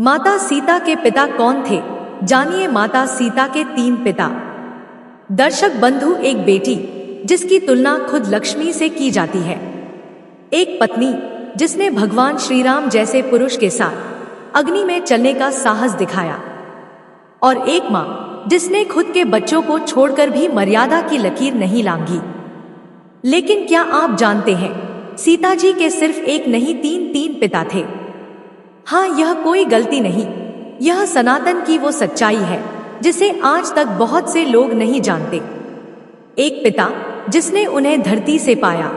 माता सीता के पिता कौन थे? जानिए माता सीता के 3 पिता। दर्शक बंधु, एक बेटी जिसकी तुलना खुद लक्ष्मी से की जाती है, एक पत्नी जिसने भगवान श्री राम जैसे पुरुष के साथ अग्नि में चलने का साहस दिखाया, और एक मां जिसने खुद के बच्चों को छोड़कर भी मर्यादा की लकीर नहीं लांघी। लेकिन क्या आप जानते हैं, सीता जी के सिर्फ एक नहीं 3 पिता थे। हाँ, यह कोई गलती नहीं, यह सनातन की वो सच्चाई है जिसे आज तक बहुत से लोग नहीं जानते। एक पिता जिसने उन्हें धरती से पाया,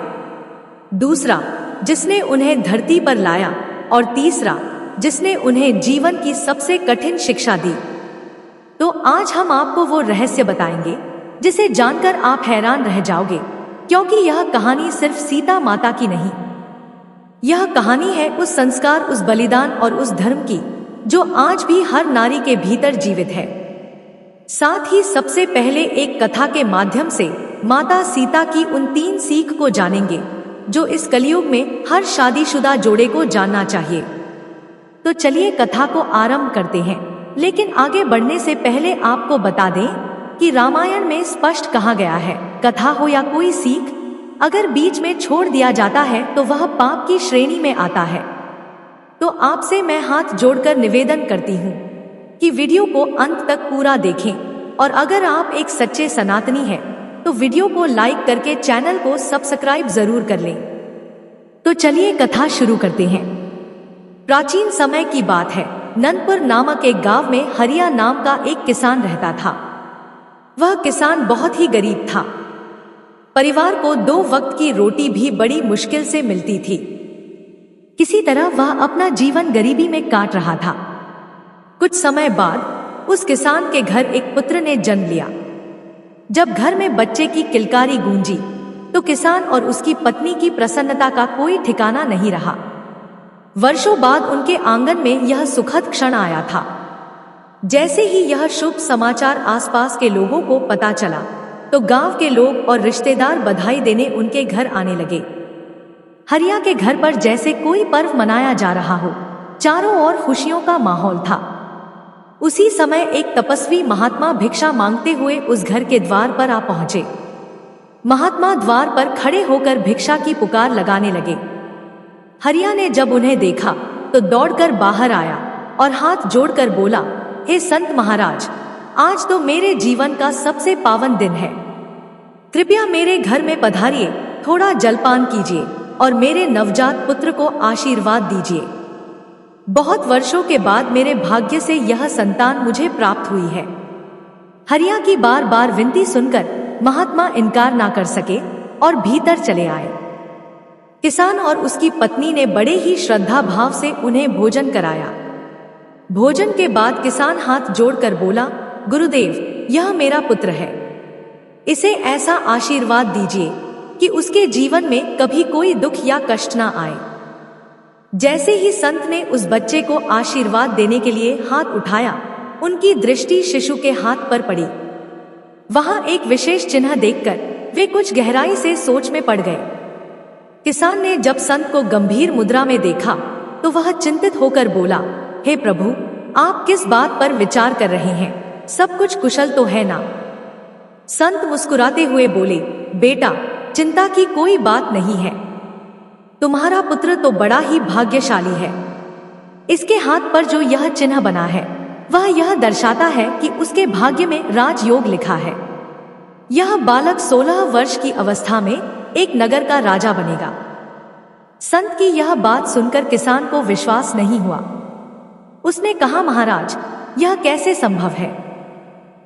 दूसरा जिसने उन्हें धरती पर लाया, और तीसरा जिसने उन्हें जीवन की सबसे कठिन शिक्षा दी। तो आज हम आपको वो रहस्य बताएंगे जिसे जानकर आप हैरान रह जाओगे, क्योंकि यह कहानी सिर्फ सीता माता की नहीं, यह कहानी है उस संस्कार, उस बलिदान और उस धर्म की जो आज भी हर नारी के भीतर जीवित है। साथ ही सबसे पहले एक कथा के माध्यम से माता सीता की उन 3 सीख को जानेंगे जो इस कलयुग में हर शादीशुदा जोड़े को जानना चाहिए। तो चलिए कथा को आरंभ करते हैं, लेकिन आगे बढ़ने से पहले आपको बता दें कि रामायण में स्पष्ट कहा गया है, कथा हो या कोई सीख, अगर बीच में छोड़ दिया जाता है तो वह पाप की श्रेणी में आता है। तो आपसे मैं हाथ जोड़कर निवेदन करती हूँ कि वीडियो को अंत तक पूरा देखें, और अगर आप एक सच्चे सनातनी हैं तो वीडियो को लाइक करके चैनल को सब्सक्राइब जरूर कर लें। तो चलिए कथा शुरू करते हैं। प्राचीन समय की बात है, नंदपुर नामक एक गांव में हरिया नाम का एक किसान रहता था। वह किसान बहुत ही गरीब था, परिवार को 2 वक्त की रोटी भी बड़ी मुश्किल से मिलती थी। किसी तरह वह अपना जीवन गरीबी में काट रहा था। कुछ समय बाद उस किसान के घर एक पुत्र ने जन्म लिया। जब घर में बच्चे की किलकारी गूंजी तो किसान और उसकी पत्नी की प्रसन्नता का कोई ठिकाना नहीं रहा। वर्षों बाद उनके आंगन में यह सुखद क्षण आया था। जैसे ही यह शुभ समाचार आसपास के लोगों को पता चला तो गांव के लोग और रिश्तेदार बधाई देने उनके घर आने लगे। हरिया के घर पर जैसे कोई पर्व मनाया जा रहा हो, चारों ओर खुशियों का माहौल था। उसी समय एक तपस्वी महात्मा भिक्षा मांगते हुए उस घर के द्वार पर आ पहुंचे। महात्मा द्वार पर खड़े होकर भिक्षा की पुकार लगाने लगे। हरिया ने जब उन्हें देखा तो दौड़कर बाहर आया और हाथ जोड़कर बोला, हे संत महाराज, आज तो मेरे जीवन का सबसे पावन दिन है। कृपया मेरे घर में पधारिए, थोड़ा जलपान कीजिए और मेरे नवजात पुत्र को आशीर्वाद दीजिए। बहुत वर्षों के बाद मेरे भाग्य से यह संतान मुझे प्राप्त हुई है। हरिया की बार बार विनती सुनकर महात्मा इनकार ना कर सके और भीतर चले आए। किसान और उसकी पत्नी ने बड़े ही श्रद्धा भाव से उन्हें भोजन कराया। भोजन के बाद किसान हाथ जोड़कर बोला, गुरुदेव, यह मेरा पुत्र है, इसे ऐसा आशीर्वाद दीजिए कि उसके जीवन में कभी कोई दुख या कष्ट ना आए। जैसे ही संत ने उस बच्चे को आशीर्वाद देने के लिए हाथ उठाया, उनकी दृष्टि शिशु के हाथ पर पड़ी। वहां एक विशेष चिन्ह देखकर वे कुछ गहराई से सोच में पड़ गए। किसान ने जब संत को गंभीर मुद्रा में देखा तो वह चिंतित होकर बोला, हे प्रभु, आप किस बात पर विचार कर रहे हैं? सब कुछ कुशल तो है ना? संत मुस्कुराते हुए बोले, बेटा, चिंता की कोई बात नहीं है। तुम्हारा पुत्र तो बड़ा ही भाग्यशाली है। इसके हाथ पर जो यह चिन्ह बना है वह यह दर्शाता है कि उसके भाग्य में राजयोग लिखा है। यह बालक 16 वर्ष की अवस्था में एक नगर का राजा बनेगा। संत की यह बात सुनकर किसान को विश्वास नहीं हुआ। उसने कहा, महाराज, यह कैसे संभव है?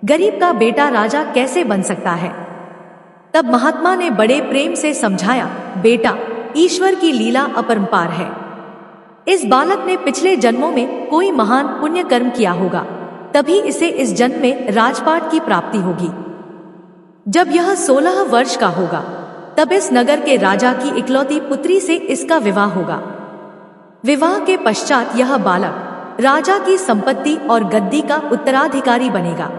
गरीब का बेटा राजा कैसे बन सकता है? तब महात्मा ने बड़े प्रेम से समझाया, बेटा, ईश्वर की लीला अपरंपार है। इस बालक ने पिछले जन्मों में कोई महान पुण्य कर्म किया होगा, तभी इसे इस जन्म में राजपाट की प्राप्ति होगी। जब यह 16 वर्ष का होगा तब इस नगर के राजा की इकलौती पुत्री से इसका विवाह होगा। विवाह के पश्चात यह बालक राजा की संपत्ति और गद्दी का उत्तराधिकारी बनेगा।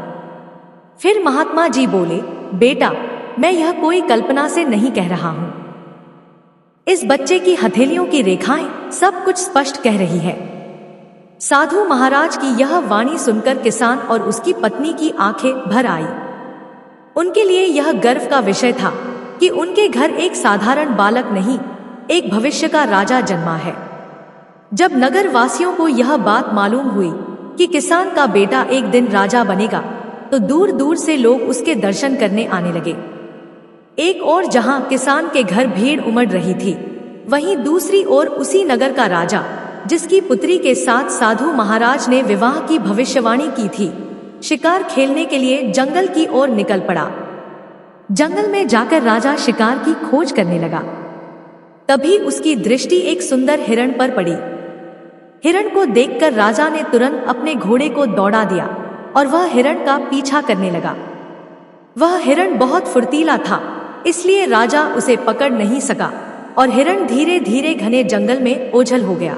फिर महात्मा जी बोले, बेटा, मैं यह कोई कल्पना से नहीं कह रहा हूं। इस बच्चे की हथेलियों की रेखाएं सब कुछ स्पष्ट कह रही है। साधु महाराज की यह वाणी सुनकर किसान और उसकी पत्नी की आंखें भर आई। उनके लिए यह गर्व का विषय था कि उनके घर एक साधारण बालक नहीं, एक भविष्य का राजा जन्मा है। जब नगर वासियों को यह बात मालूम हुई कि किसान का बेटा एक दिन राजा बनेगा, तो दूर दूर से लोग उसके दर्शन करने आने लगे। एक ओर जहां किसान के घर भीड़ उमड़ रही थी, वहीं दूसरी ओर उसी नगर का राजा, जिसकी पुत्री के साथ साधु महाराज ने विवाह की भविष्यवाणी की थी, शिकार खेलने के लिए जंगल की ओर निकल पड़ा। जंगल में जाकर राजा शिकार की खोज करने लगा। तभी उसकी दृष्टि एक सुंदर हिरण पर पड़ी। हिरण को देखकर राजा ने तुरंत अपने घोड़े को दौड़ा दिया और वह हिरण का पीछा करने लगा। वह हिरण बहुत फुर्तीला था, इसलिए राजा उसे पकड़ नहीं सका और हिरण धीरे धीरे घने जंगल में ओझल हो गया।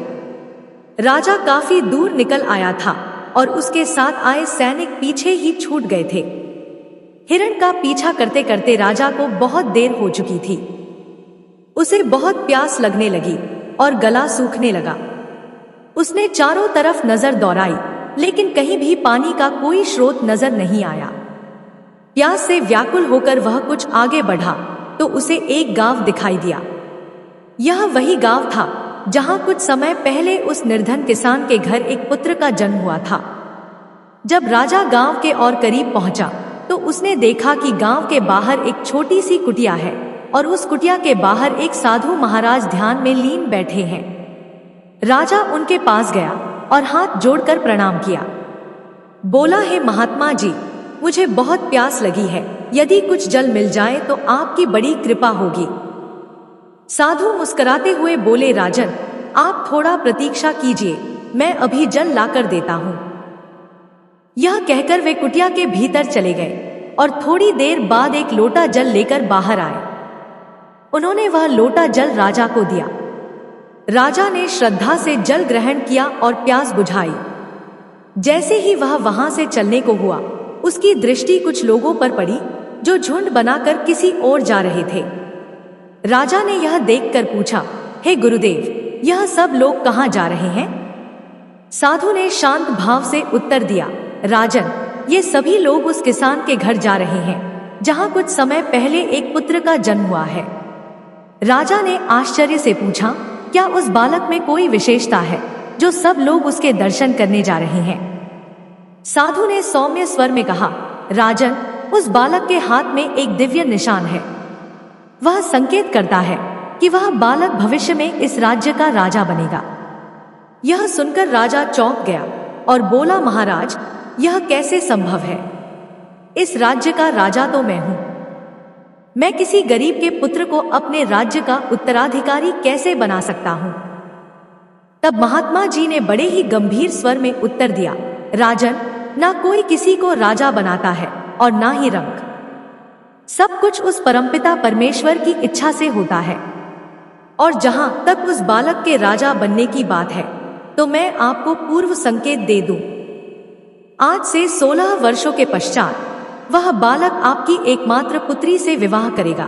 राजा काफी दूर निकल आया था और उसके साथ आए सैनिक पीछे ही छूट गए थे। हिरण का पीछा करते करते राजा को बहुत देर हो चुकी थी। उसे बहुत प्यास लगने लगी और गला सूखने लगा। उसने चारों तरफ नजर दौड़ाई, लेकिन कहीं भी पानी का कोई स्रोत नजर नहीं आया। प्यास से व्याकुल होकर वह कुछ आगे बढ़ा तो उसे एक गांव दिखाई दिया। यह वही गांव था जहां कुछ समय पहले उस निर्धन किसान के घर एक पुत्र का जन्म हुआ था। जब राजा गांव के और करीब पहुंचा तो उसने देखा कि गांव के बाहर एक छोटी सी कुटिया है और उस कुटिया के बाहर एक साधु महाराज ध्यान में लीन बैठे हैं। राजा उनके पास गया और हाथ जोड़कर प्रणाम किया। बोला, हे महात्मा जी, मुझे बहुत प्यास लगी है, यदि कुछ जल मिल जाए तो आपकी बड़ी कृपा होगी। साधु मुस्कुराते हुए बोले, राजन, आप थोड़ा प्रतीक्षा कीजिए, मैं अभी जल लाकर देता हूं। यह कहकर वे कुटिया के भीतर चले गए और थोड़ी देर बाद एक लोटा जल लेकर बाहर आए। उन्होंने वह लोटा जल राजा को दिया। राजा ने श्रद्धा से जल ग्रहण किया और प्यास बुझाई। जैसे ही वह वहां से चलने को हुआ, उसकी दृष्टि कुछ लोगों पर पड़ी जो झुंड बनाकर किसी ओर जा रहे थे। राजा ने यह देखकर पूछा, हे गुरुदेव, यह सब लोग कहां जा रहे हैं? साधु ने शांत भाव से उत्तर दिया, राजन, ये सभी लोग उस किसान के घर जा रहे हैं जहां कुछ समय पहले एक पुत्र का जन्म हुआ है। राजा ने आश्चर्य से पूछा, क्या उस बालक में कोई विशेषता है जो सब लोग उसके दर्शन करने जा रहे हैं? साधु ने सौम्य स्वर में कहा, राजन, उस बालक के हाथ में एक दिव्य निशान है। वह संकेत करता है कि वह बालक भविष्य में इस राज्य का राजा बनेगा। यह सुनकर राजा चौंक गया और बोला, महाराज, यह कैसे संभव है? इस राज्य का राजा तो मैं हूं। मैं किसी गरीब के पुत्र को अपने राज्य का उत्तराधिकारी कैसे बना सकता हूं? तब महात्मा जी ने बड़े ही गंभीर स्वर में उत्तर दिया, राजन, ना कोई किसी को राजा बनाता है और ना ही रंक। सब कुछ उस परमपिता परमेश्वर की इच्छा से होता है। और जहां तक उस बालक के राजा बनने की बात है, तो मैं आपको पूर्व संकेत दे दूं। आज से 16 वर्षों के पश्चात वह बालक आपकी एकमात्र पुत्री से विवाह करेगा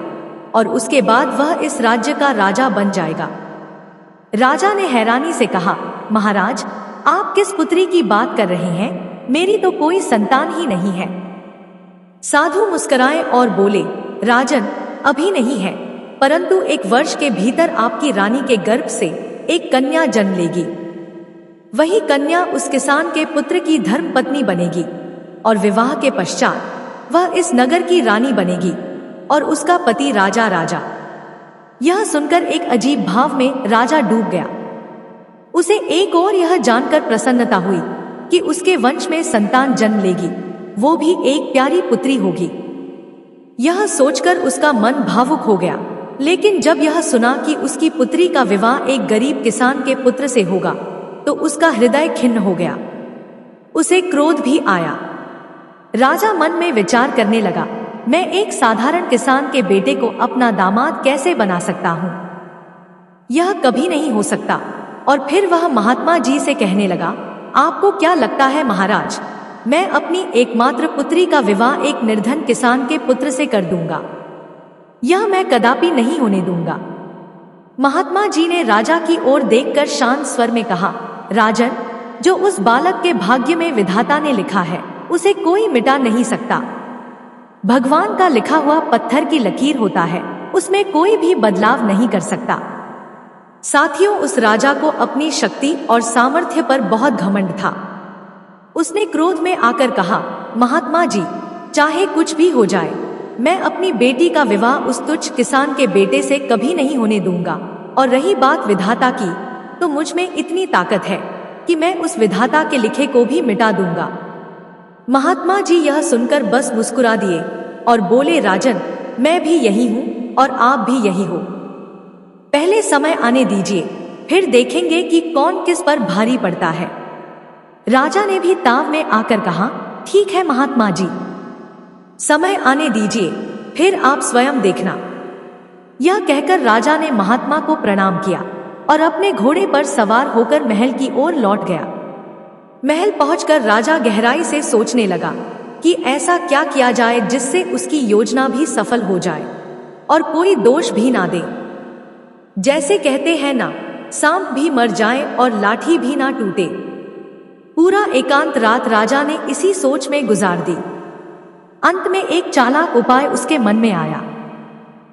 और उसके बाद वह इस राज्य का राजा बन जाएगा। राजा ने हैरानी से कहा, महाराज, आप किस पुत्री की बात कर रहे हैं? मेरी तो कोई संतान ही नहीं है। साधु मुस्कुराए और बोले, राजन, अभी नहीं है, परंतु 1 वर्ष के भीतर आपकी रानी के गर्भ से एक कन्या जन्म लेगी। वही कन्या उस किसान के पुत्र की धर्म पत्नी बनेगी और विवाह के पश्चात वह इस नगर की रानी बनेगी और उसका पति राजा। यह सुनकर एक अजीब भाव में राजा डूब गया। उसे एक और यह जानकर प्रसन्नता हुई कि उसके वंश में संतान जन्म लेगी, वो भी एक प्यारी पुत्री होगी। यह सोचकर उसका मन भावुक हो गया, लेकिन जब यह सुना कि उसकी पुत्री का विवाह एक गरीब किसान के पुत्र से होगा, तो उसका हृदय खिन्न हो गया। उसे क्रोध भी आया। राजा मन में विचार करने लगा, मैं एक साधारण किसान के बेटे को अपना दामाद कैसे बना सकता हूं? यह कभी नहीं हो सकता। और फिर वह महात्मा जी से कहने लगा, आपको क्या लगता है महाराज, मैं अपनी एकमात्र पुत्री का विवाह एक निर्धन किसान के पुत्र से कर दूंगा? यह मैं कदापि नहीं होने दूंगा। महात्मा जी ने राजा की ओर देखकर शांत स्वर में कहा, राजन, जो उस बालक के भाग्य में विधाता ने लिखा है उसे कोई मिटा नहीं सकता। भगवान का लिखा हुआ पत्थर की लकीर होता है, उसमें कोई भी बदलाव नहीं कर सकता। साथियों, उस राजा को अपनी शक्ति और सामर्थ्य पर बहुत घमंड था। उसने क्रोध में आकर कहा, महात्मा जी, चाहे कुछ भी हो जाए, मैं अपनी बेटी का विवाह उस तुच्छ किसान के बेटे से कभी नहीं होने दूंगा। और रही बात विधाता की, तो मुझ में इतनी ताकत है कि मैं उस विधाता के लिखे को भी मिटा दूंगा। महात्मा जी यह सुनकर बस मुस्कुरा दिए और बोले, राजन, मैं भी यही हूँ और आप भी यही हो। पहले समय आने दीजिए, फिर देखेंगे कि कौन किस पर भारी पड़ता है। राजा ने भी ताव में आकर कहा, ठीक है महात्मा जी, समय आने दीजिए, फिर आप स्वयं देखना। यह कहकर राजा ने महात्मा को प्रणाम किया और अपने घोड़े पर सवार होकर महल की ओर लौट गया। महल पहुंचकर राजा गहराई से सोचने लगा कि ऐसा क्या किया जाए जिससे उसकी योजना भी सफल हो जाए और कोई दोष भी ना दे। जैसे कहते हैं ना, सांप भी मर जाए और लाठी भी ना टूटे। पूरा एकांत रात राजा ने इसी सोच में गुजार दी। अंत में एक चालाक उपाय उसके मन में आया।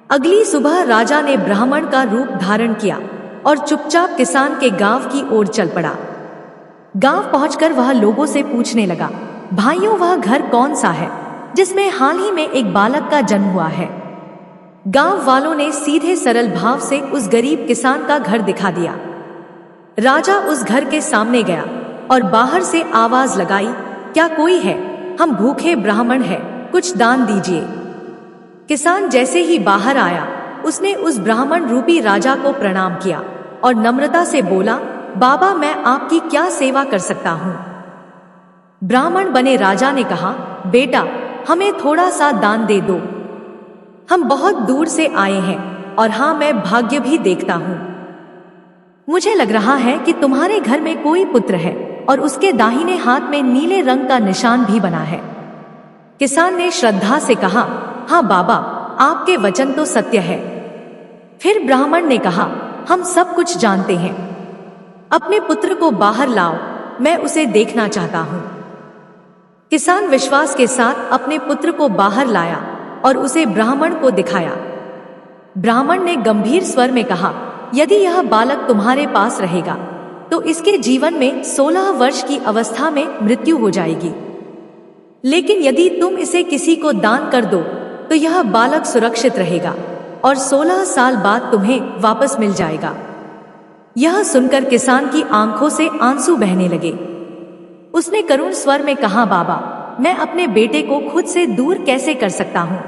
अगली सुबह राजा ने ब्राह्मण का रूप धारण किया और चुपचाप किसान के गांव की ओर चल पड़ा। गांव पहुंचकर वह लोगों से पूछने लगा, भाइयों, वह घर कौन सा है जिसमें हाल ही में एक बालक का जन्म हुआ है? गांव वालों ने सीधे सरल भाव से उस गरीब किसान का घर दिखा दिया। राजा उस घर के सामने गया और बाहर से आवाज लगाई, क्या कोई है? हम भूखे ब्राह्मण हैं, कुछ दान दीजिए। किसान जैसे ही बाहर आया, उसने उस ब्राह्मण रूपी राजा को प्रणाम किया और नम्रता से बोला, बाबा, मैं आपकी क्या सेवा कर सकता हूँ? ब्राह्मण बने राजा ने कहा, बेटा, हमें थोड़ा सा दान दे दो। हम बहुत दूर से आए हैं और हाँ, मैं भाग्य भी देखता हूँ। मुझे लग रहा है कि तुम्हारे घर में कोई पुत्र है और उसके दाहिने हाथ में नीले रंग का निशान भी बना है। किसान ने श्रद्धा से कहा, हाँ बाबा, आपके वचन तो सत्य है। फिर ब्राह्मण ने कहा, हम सब कुछ जानते हैं, अपने पुत्र को बाहर लाओ, मैं उसे देखना चाहता हूँ। किसान विश्वास के साथ अपने पुत्र को बाहर लाया और उसे ब्राह्मण को दिखाया। ब्राह्मण ने गंभीर स्वर में कहा, यदि यह बालक तुम्हारे पास रहेगा तो इसके जीवन में 16 वर्ष की अवस्था में मृत्यु हो जाएगी, लेकिन यदि तुम इसे किसी को दान कर दो तो यह बालक सुरक्षित रहेगा और 16 साल बाद तुम्हें वापस मिल जाएगा। यह सुनकर किसान की आंखों से आंसू बहने लगे। उसने करुण स्वर में कहा, बाबा, मैं अपने बेटे को खुद से दूर कैसे कर सकता हूँ?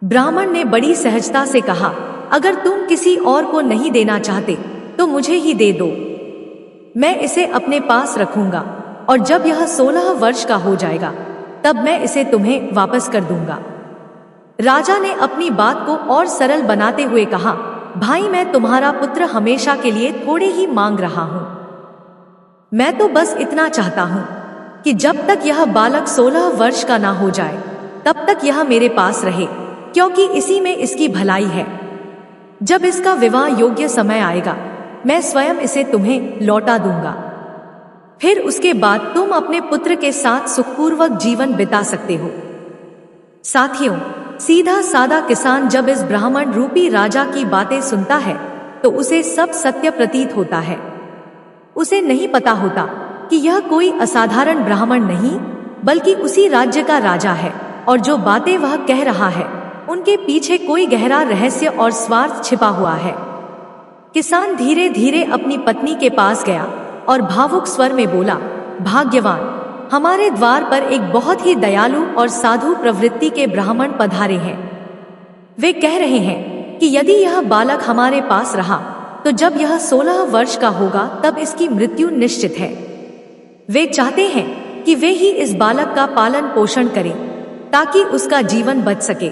ब्राह्मण ने बड़ी सहजता से कहा, अगर तुम किसी और को नहीं देना चाहते तो मुझे ही दे दो, मैं इसे अपने पास रखूंगा और जब यह 16 वर्ष का हो जाएगा तब मैं इसे तुम्हें वापस कर दूंगा। राजा ने अपनी बात को और सरल बनाते हुए कहा, भाई, मैं तुम्हारा पुत्र हमेशा के लिए थोड़े ही मांग रहा हूं। मैं तो बस इतना चाहता हूं कि जब तक यह बालक 16 वर्ष का ना हो जाए तब तक यह मेरे पास रहे, क्योंकि इसी में इसकी भलाई है। जब इसका विवाह योग्य समय आएगा मैं स्वयं इसे तुम्हें लौटा दूंगा। फिर उसके बाद तुम अपने पुत्र के साथ सुखपूर्वक जीवन बिता सकते हो। साथियों, सीधा सादा किसान जब इस ब्राह्मण रूपी राजा की बातें सुनता है तो उसे सब सत्य प्रतीत होता है। उसे नहीं पता होता कि यह कोई असाधारण ब्राह्मण नहीं बल्कि उसी राज्य का राजा है और जो बातें वह कह रहा है उनके पीछे कोई गहरा रहस्य और स्वार्थ छिपा हुआ है। किसान धीरे धीरे अपनी पत्नी के पास गया और भावुक स्वर में बोला, भाग्यवान, हमारे द्वार पर एक बहुत ही दयालु और साधु प्रवृत्ति के ब्राह्मण पधारे हैं। वे कह रहे हैं कि यदि यह बालक हमारे पास रहा तो जब यह 16 वर्ष का होगा तब इसकी मृत्यु निश्चित है। वे चाहते हैं कि वे ही इस बालक का पालन पोषण करें ताकि उसका जीवन बच सके।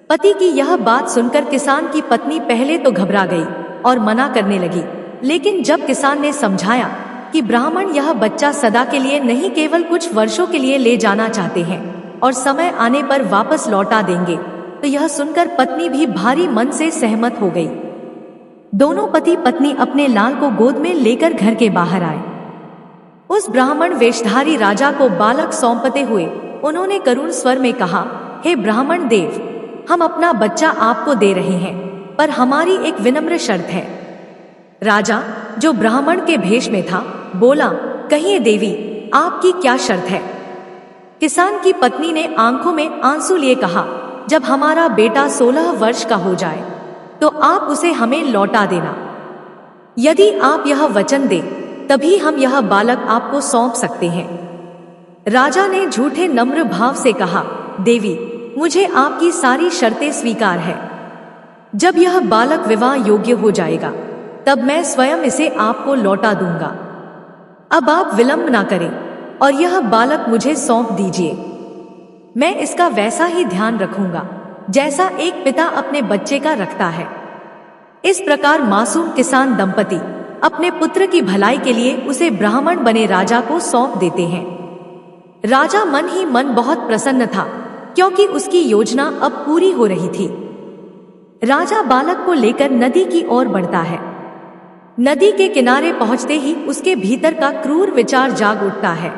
पति की यह बात सुनकर किसान की पत्नी पहले तो घबरा गई और मना करने लगी, लेकिन जब किसान ने समझाया कि ब्राह्मण यह बच्चा सदा के लिए नहीं केवल कुछ वर्षों के लिए ले जाना चाहते हैं और समय आने पर वापस लौटा देंगे, तो यह सुनकर पत्नी भी भारी मन से सहमत हो गई। दोनों पति पत्नी अपने लाल को गोद में लेकर घर के बाहर आए। उस ब्राह्मण वेशधारी राजा को बालक सौंपते हुए उन्होंने करुण स्वर में कहा, हे ब्राह्मण देव, हम अपना बच्चा आपको दे रहे हैं, पर हमारी एक विनम्र शर्त है। राजा, जो ब्राह्मण के भेष में था, बोला, कहिए देवी, आपकी क्या शर्त है? किसान की पत्नी ने आंखों में आंसू लिए कहा, जब हमारा बेटा 16 वर्ष का हो जाए तो आप उसे हमें लौटा देना। यदि आप यह वचन दें तभी हम यह बालक आपको सौंप सकते हैं। राजा ने झूठे नम्र भाव से कहा, देवी, मुझे आपकी सारी शर्तें स्वीकार है। जब यह बालक विवाह योग्य हो जाएगा तब मैं स्वयं इसे आपको लौटा दूंगा। अब आप विलंब ना करें और यह बालक मुझे सौंप दीजिए। मैं इसका वैसा ही ध्यान रखूंगा जैसा एक पिता अपने बच्चे का रखता है। इस प्रकार मासूम किसान दंपति अपने पुत्र की भलाई के लिए उसे ब्राह्मण बने राजा को सौंप देते हैं। राजा मन ही मन बहुत प्रसन्न था क्योंकि उसकी योजना अब पूरी हो रही थी। राजा बालक को लेकर नदी की ओर बढ़ता है। नदी के किनारे पहुंचते ही उसके भीतर का क्रूर विचार जाग उठता है।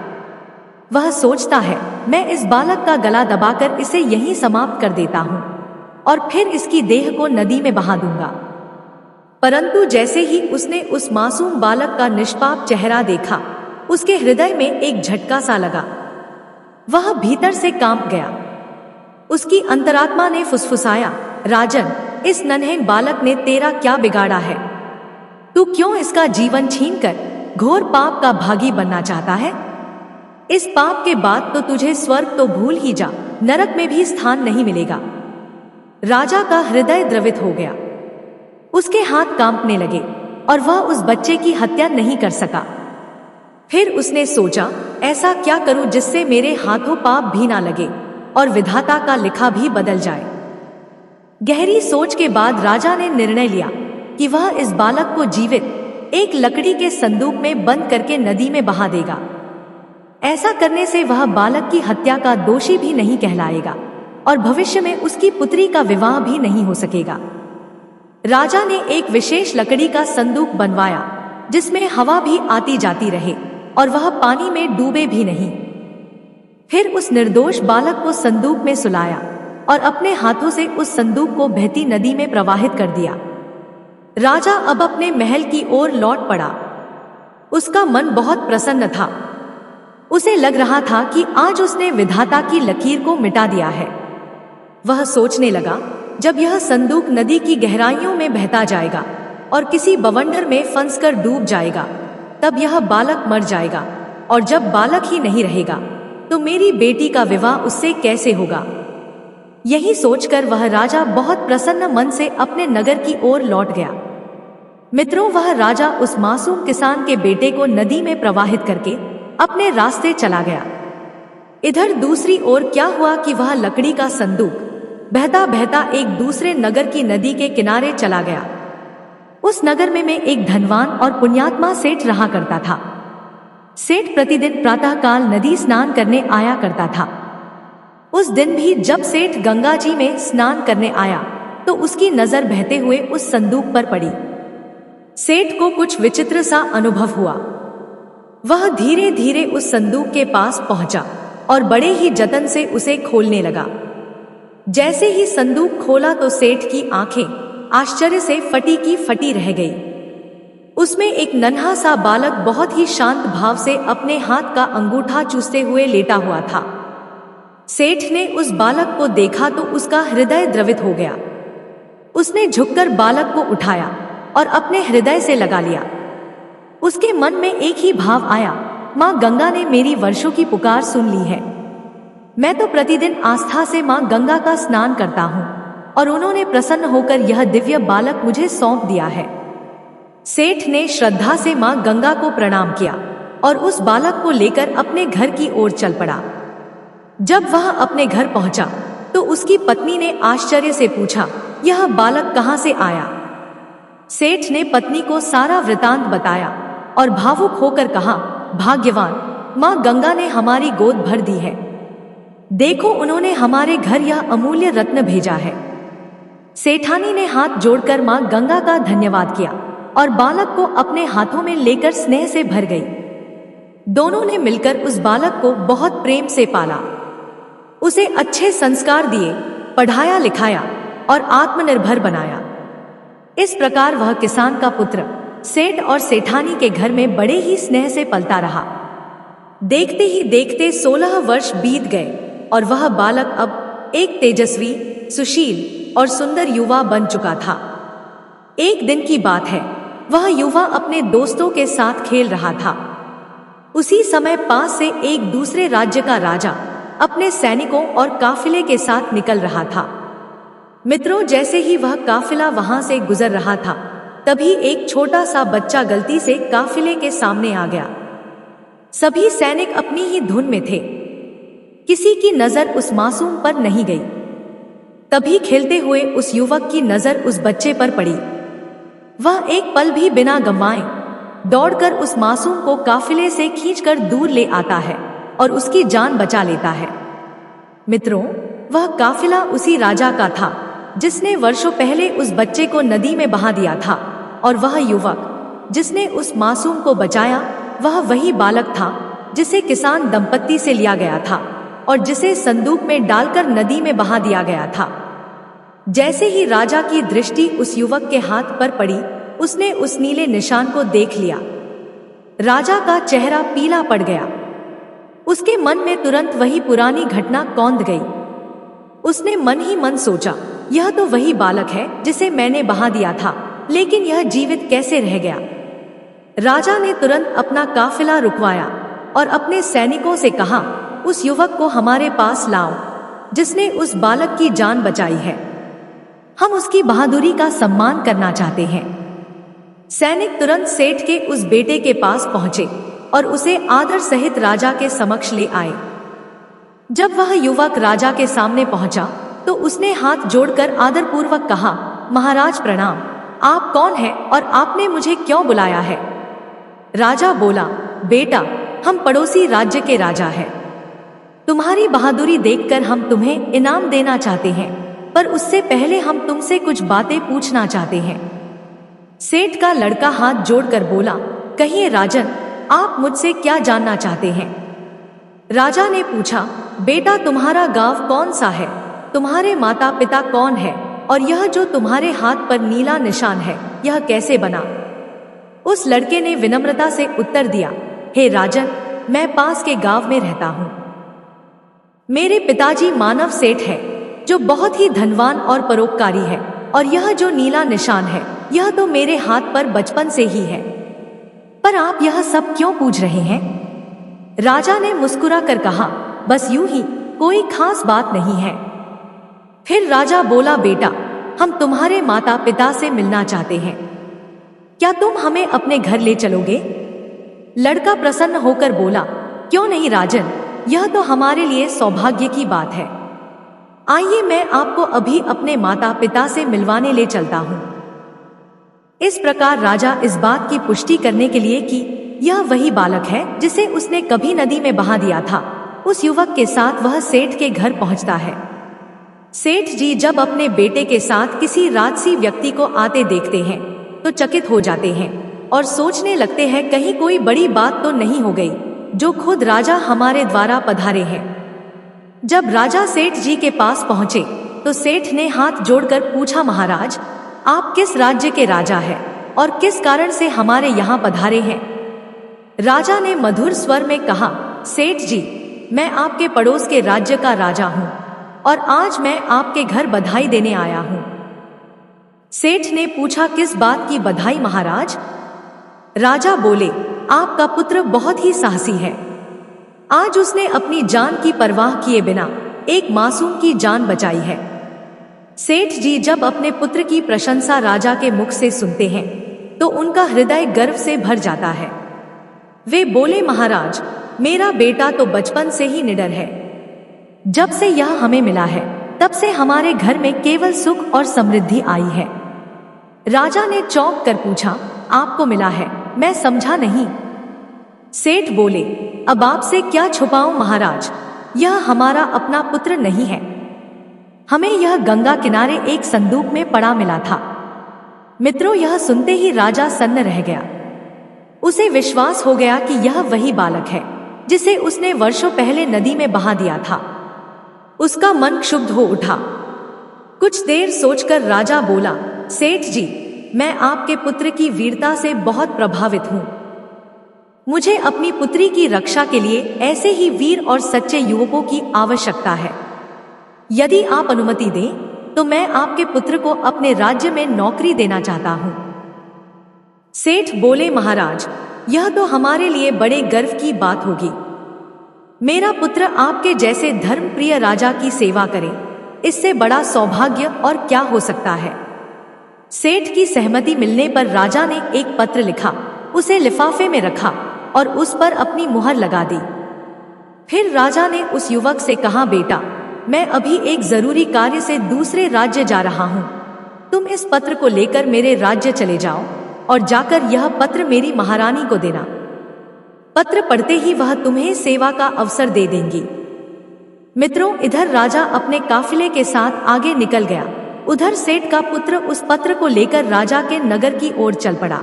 वह सोचता है, मैं इस बालक का गला दबाकर इसे यहीं समाप्त कर देता हूं और फिर इसकी देह को नदी में बहा दूंगा। परंतु जैसे ही उसने उस मासूम बालक का निष्पाप चेहरा देखा, उसके हृदय में एक झटका सा लगा। वह भीतर से कांप गया। उसकी अंतरात्मा ने फुसफुसाया, राजन, इस नन्हे बालक ने तेरा क्या बिगाड़ा है? तू क्यों इसका जीवन छीनकर घोर पाप का भागी बनना चाहता है? इस पाप के बाद तो तुझे स्वर्ग तो भूल ही जा, नरक में भी स्थान नहीं मिलेगा। राजा का हृदय द्रवित हो गया। उसके हाथ कांपने लगे और वह उस बच्चे की हत्या नहीं कर सका। फिर उसने सोचा, ऐसा क्या करूं जिससे मेरे हाथों पाप भी ना लगे और विधाता का लिखा भी बदल जाए। गहरी सोच के बाद राजा ने निर्णय लिया कि वह इस बालक को जीवित एक लकड़ी के संदूक में बंद करके नदी में बहा देगा। ऐसा करने से वह बालक की हत्या का दोषी भी नहीं कहलाएगा और भविष्य में उसकी पुत्री का विवाह भी नहीं हो सकेगा। राजा ने एक विशेष लकड़ी का संदूक बनवाया जिसमें हवा भी आती जाती रहे और वह पानी में डूबे भी नहीं। फिर उस निर्दोष बालक को संदूक में सुलाया और अपने हाथों से उस संदूक को बहती नदी में प्रवाहित कर दिया। राजा अब अपने महल की ओर लौट पड़ा। उसका मन बहुत प्रसन्न था। उसे लग रहा था कि आज उसने विधाता की लकीर को मिटा दिया है। वह सोचने लगा, जब यह संदूक नदी की गहराइयों में बहता जाएगा और किसी बवंडर में फंसकर डूब जाएगा, तब यह बालक मर जाएगा और जब बालक ही नहीं रहेगा तो मेरी बेटी का विवाह उससे कैसे होगा। यही सोचकर वह राजा बहुत प्रसन्न मन से अपने नगर की ओर लौट गया। मित्रों, वह राजा उस मासूम किसान के बेटे को नदी में प्रवाहित करके अपने रास्ते चला गया। इधर दूसरी ओर क्या हुआ कि वह लकड़ी का संदूक बहता बहता एक दूसरे नगर की नदी के किनारे चला गया। उस नगर में एक धनवान और पुण्यात्मा सेठ रहा करता था। सेठ प्रतिदिन प्रातःकाल नदी स्नान करने आया करता था। उस दिन भी जब सेठ गंगा जी में स्नान करने आया तो उसकी नजर बहते हुए उस संदूक पर पड़ी। सेठ को कुछ विचित्र सा अनुभव हुआ। वह धीरे धीरे उस संदूक के पास पहुंचा और बड़े ही जतन से उसे खोलने लगा। जैसे ही संदूक खोला तो सेठ की आंखें आश्चर्य से फटी की फटी रह गई। उसमें एक नन्हा सा बालक बहुत ही शांत भाव से अपने हाथ का अंगूठा चूसते हुए लेटा हुआ था। सेठ ने उस बालक को देखा तो उसका हृदय द्रवित हो गया। उसने झुककर बालक को उठाया और अपने हृदय से लगा लिया। उसके मन में एक ही भाव आया, माँ गंगा ने मेरी वर्षों की पुकार सुन ली है। मैं तो प्रतिदिन आस्था से माँ गंगा का स्नान करता हूँ और उन्होंने प्रसन्न होकर यह दिव्य बालक मुझे सौंप दिया है। सेठ ने श्रद्धा से माँ गंगा को प्रणाम किया और उस बालक को लेकर अपने घर की ओर चल पड़ा। जब वह अपने घर पहुंचा तो उसकी पत्नी ने आश्चर्य से पूछा, यह बालक कहाँ से आया? सेठ ने पत्नी को सारा वृतांत बताया और भावुक होकर कहा, भाग्यवान, माँ गंगा ने हमारी गोद भर दी है। देखो, उन्होंने हमारे घर यह अमूल्य रत्न भेजा है। सेठानी ने हाथ जोड़कर माँ गंगा का धन्यवाद किया और बालक को अपने हाथों में लेकर स्नेह से भर गई। दोनों ने मिलकर उस बालक को बहुत प्रेम से पाला, उसे अच्छे संस्कार दिए, पढ़ाया लिखाया और आत्मनिर्भर बनाया। इस प्रकार वह किसान का पुत्र सेठ और सेठानी के घर में बड़े ही स्नेह से पलता रहा। देखते ही देखते 16 वर्ष बीत गए और वह बालक अब एक तेजस्वी, सुशील और सुंदर युवा बन चुका था। एक दिन की बात है, वह युवा अपने दोस्तों के साथ खेल रहा था। उसी समय पास से एक दूसरे राज्य का राजा अपने सैनिकों और काफिले के साथ निकल रहा था। मित्रों, जैसे ही वह काफिला वहां से गुजर रहा था, तभी एक छोटा सा बच्चा गलती से काफिले के सामने आ गया। सभी सैनिक अपनी ही धुन में थे, किसी की नजर उस मासूम पर नहीं गई। तभी खेलते हुए उस युवक की नजर उस बच्चे पर पड़ी। वह एक पल भी बिना गंवाए दौड़कर उस मासूम को काफिले से खींचकर दूर ले आता है और उसकी जान बचा लेता है। मित्रों, वह काफिला उसी राजा का था जिसने वर्षों पहले उस बच्चे को नदी में बहा दिया था, और वह युवक जिसने उस मासूम को बचाया, वह वही बालक था जिसे किसान दंपत्ति से लिया गया था और जिसे संदूक में डालकर नदी में बहा दिया गया था। जैसे ही राजा की दृष्टि उस युवक के हाथ पर पड़ी, उसने उस नीले निशान को देख लिया। राजा का चेहरा पीला पड़ गया। उसके मन में तुरंत वही पुरानी घटना कौंध गई। उसने मन ही मन सोचा, यह तो वही बालक है जिसे मैंने बहा दिया था, लेकिन यह जीवित कैसे रह गया। राजा ने तुरंत अपना काफिला रुकवाया और अपने सैनिकों से कहा, उस युवक को हमारे पास लाओ जिसने उस बालक की जान बचाई है। हम उसकी बहादुरी का सम्मान करना चाहते हैं। सैनिक तुरंत सेठ के उस बेटे के पास पहुंचे और उसे आदर सहित राजा के समक्ष ले आए। जब वह युवक राजा के सामने पहुंचा तो उसने हाथ जोड़कर आदरपूर्वक कहा, महाराज प्रणाम, आप कौन हैं और आपने मुझे क्यों बुलाया है। राजा बोला, बेटा, हम पड़ोसी राज्य के राजा हैं। तुम्हारी बहादुरी देखकर हम तुम्हें इनाम देना चाहते हैं, पर उससे पहले हम तुमसे कुछ बातें पूछना चाहते हैं। सेठ का लड़का हाथ जोड़कर बोला, कहिए राजन, आप मुझसे क्या जानना चाहते हैं। राजा ने पूछा, बेटा, तुम्हारा गांव कौन सा है, तुम्हारे माता पिता कौन है, और यह जो तुम्हारे हाथ पर नीला निशान है, यह कैसे बना। उस लड़के ने विनम्रता से उत्तर दिया, हे राजन, मैं पास के गांव में रहता हूँ। मेरे पिताजी मानव सेठ है जो बहुत ही धनवान और परोपकारी है, और यह जो नीला निशान है, यह तो मेरे हाथ पर बचपन से ही है। पर आप यह सब क्यों पूछ रहे हैं। राजा ने मुस्कुरा कर कहा, बस यूं ही, कोई खास बात नहीं है। फिर राजा बोला, बेटा, हम तुम्हारे माता पिता से मिलना चाहते हैं, क्या तुम हमें अपने घर ले चलोगे। लड़का प्रसन्न होकर बोला, क्यों नहीं राजन, यह तो हमारे लिए सौभाग्य की बात है। आइए, मैं आपको अभी अपने माता पिता से मिलवाने ले चलता हूँ। इस प्रकार राजा इस बात की पुष्टि करने के लिए कि यह वही बालक है जिसे उसने कभी नदी में बहा दिया था, उस युवक के साथ वह सेठ के घर पहुंचता है। सेठ जी जब अपने बेटे के साथ किसी राजसी व्यक्ति को आते देखते हैं तो चकित हो जाते हैं और सोचने लगते हैं, कहीं कोई बड़ी बात तो नहीं हो गई जो खुद राजा हमारे द्वारा पधारे हैं। जब राजा सेठ जी के पास पहुंचे तो सेठ ने हाथ जोड़कर पूछा, महाराज, आप किस राज्य के राजा हैं और किस कारण से हमारे यहाँ पधारे हैं। राजा ने मधुर स्वर में कहा, सेठ जी, मैं आपके पड़ोस के राज्य का राजा हूँ और आज मैं आपके घर बधाई देने आया हूँ। सेठ ने पूछा, किस बात की बधाई महाराज। राजा बोले, आपका पुत्र बहुत ही साहसी है। आज उसने अपनी जान की परवाह किए बिना एक मासूम की जान बचाई है। सेठ जी जब अपने पुत्र की प्रशंसा राजा के मुख से सुनते हैं तो उनका हृदय गर्व से भर जाता है। वे बोले, महाराज, मेरा बेटा तो बचपन से ही निडर है। जब से यह हमें मिला है तब से हमारे घर में केवल सुख और समृद्धि आई है। राजा ने चौंक कर पूछा, आपको मिला है, मैं समझा नहीं। सेठ बोले, अब आपसे क्या छुपाऊं महाराज, यह हमारा अपना पुत्र नहीं है। हमें यह गंगा किनारे एक संदूक में पड़ा मिला था। मित्रों, यह सुनते ही राजा सन्न रह गया। उसे विश्वास हो गया कि यह वही बालक है जिसे उसने वर्षों पहले नदी में बहा दिया था। उसका मन क्षुब्ध हो उठा। कुछ देर सोचकर राजा बोला, सेठ जी, मैं आपके पुत्र की वीरता से बहुत प्रभावित हूँ। मुझे अपनी पुत्री की रक्षा के लिए ऐसे ही वीर और सच्चे युवकों की आवश्यकता है। यदि आप अनुमति दें तो मैं आपके पुत्र को अपने राज्य में नौकरी देना चाहता हूँ। सेठ बोले, महाराज, यह तो हमारे लिए बड़े गर्व की बात होगी। मेरा पुत्र आपके जैसे धर्मप्रिय राजा की सेवा करे, इससे बड़ा सौभाग्य और क्या हो सकता है। सेठ की सहमति मिलने पर राजा ने एक पत्र लिखा, उसे लिफाफे में रखा और उस पर अपनी मुहर लगा दी। फिर राजा ने उस युवक से कहा, बेटा, मैं अभी एक जरूरी कार्य से दूसरे राज्य जा रहा हूँ। तुम इस पत्र को लेकर मेरे राज्य चले जाओ और जाकर यह पत्र मेरी महारानी को देना। पत्र पढ़ते ही वह तुम्हें सेवा का अवसर दे देंगी। मित्रों, इधर राजा अपने काफिले के साथ आगे निकल गया, उधर सेठ का पुत्र उस पत्र को लेकर राजा के नगर की ओर चल पड़ा।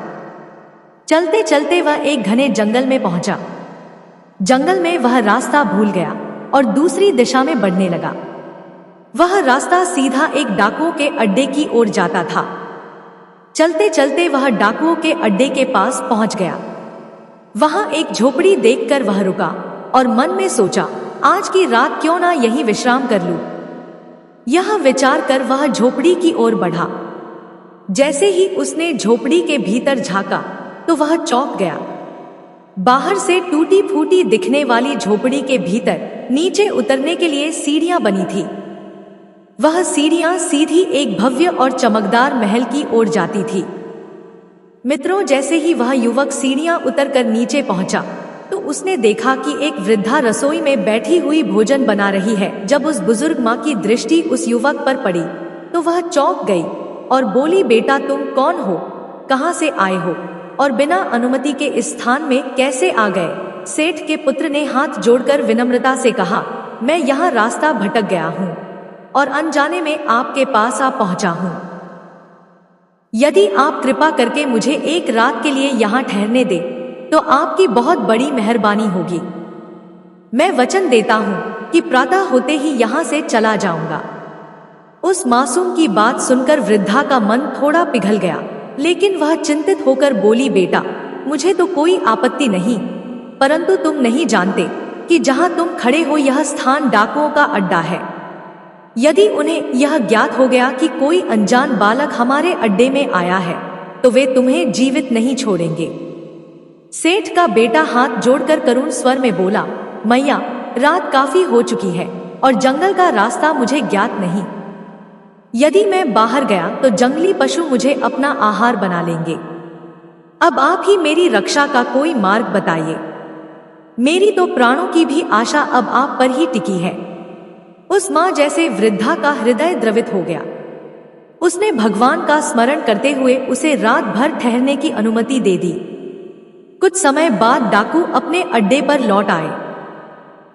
चलते चलते वह एक घने जंगल में पहुंचा। जंगल में वह रास्ता भूल गया और दूसरी दिशा में बढ़ने लगा। वह रास्ता सीधा एक डाकुओं के अड्डे की ओर जाता था। चलते चलते वह डाकुओं के अड्डे के पास पहुंच गया। वहां एक झोपड़ी देखकर वह रुका और मन में सोचा, आज की रात क्यों ना यहीं विश्राम कर लूं। यह विचार कर वह झोपड़ी की ओर बढ़ा। जैसे ही उसने झोपड़ी के भीतर झांका तो वह चौंक गया। बाहर से टूटी फूटी दिखने वाली झोपड़ी के भीतर नीचे उतरने के लिए सीढ़ियां बनी थी। वह सीढ़ियां सीधी एक भव्य और चमकदार महल की ओर जाती थी। मित्रों, जैसे ही वह युवक सीढ़ियां उतरकर नीचे पहुंचा तो उसने देखा कि एक वृद्धा रसोई में बैठी हुई भोजन बना रही है। जब उस बुजुर्ग माँ की दृष्टि उस युवक पर पड़ी तो वह चौंक गई और बोली, बेटा, तुम कौन हो, कहाँ से आए हो और बिना अनुमति के इस स्थान में कैसे आ गए। सेठ के पुत्र ने हाथ जोड़कर विनम्रता से कहा, मैं यहाँ रास्ता भटक गया हूँ और अनजाने में आपके पास आ पहुंचा हूँ। यदि आप कृपा करके मुझे एक रात के लिए यहाँ ठहरने दे तो आपकी बहुत बड़ी मेहरबानी होगी। मैं वचन देता हूँ कि प्रातः होते ही यहाँ से चला जाऊंगा। उस मासूम की बात सुनकर वृद्धा का मन थोड़ा पिघल गया, लेकिन वह चिंतित होकर बोली, बेटा, मुझे तो कोई आपत्ति नहीं, परंतु तुम नहीं जानते कि जहां तुम खड़े हो यह स्थान डाकुओं का अड्डा है। यदि उन्हें यह ज्ञात हो गया कि कोई अनजान बालक हमारे अड्डे में आया है तो वे तुम्हें जीवित नहीं छोड़ेंगे। सेठ का बेटा हाथ जोड़कर करुण स्वर में बोला, मैया, रात काफी हो चुकी है और जंगल का रास्ता मुझे ज्ञात नहीं। यदि मैं बाहर गया तो जंगली पशु मुझे अपना आहार बना लेंगे। अब आप ही मेरी रक्षा का कोई मार्ग बताइए। मेरी तो प्राणों की भी आशा अब आप पर ही टिकी है। उस माँ जैसे वृद्धा का हृदय द्रवित हो गया। उसने भगवान का स्मरण करते हुए उसे रात भर ठहरने की अनुमति दे दी। कुछ समय बाद डाकू अपने अड्डे पर लौट आए।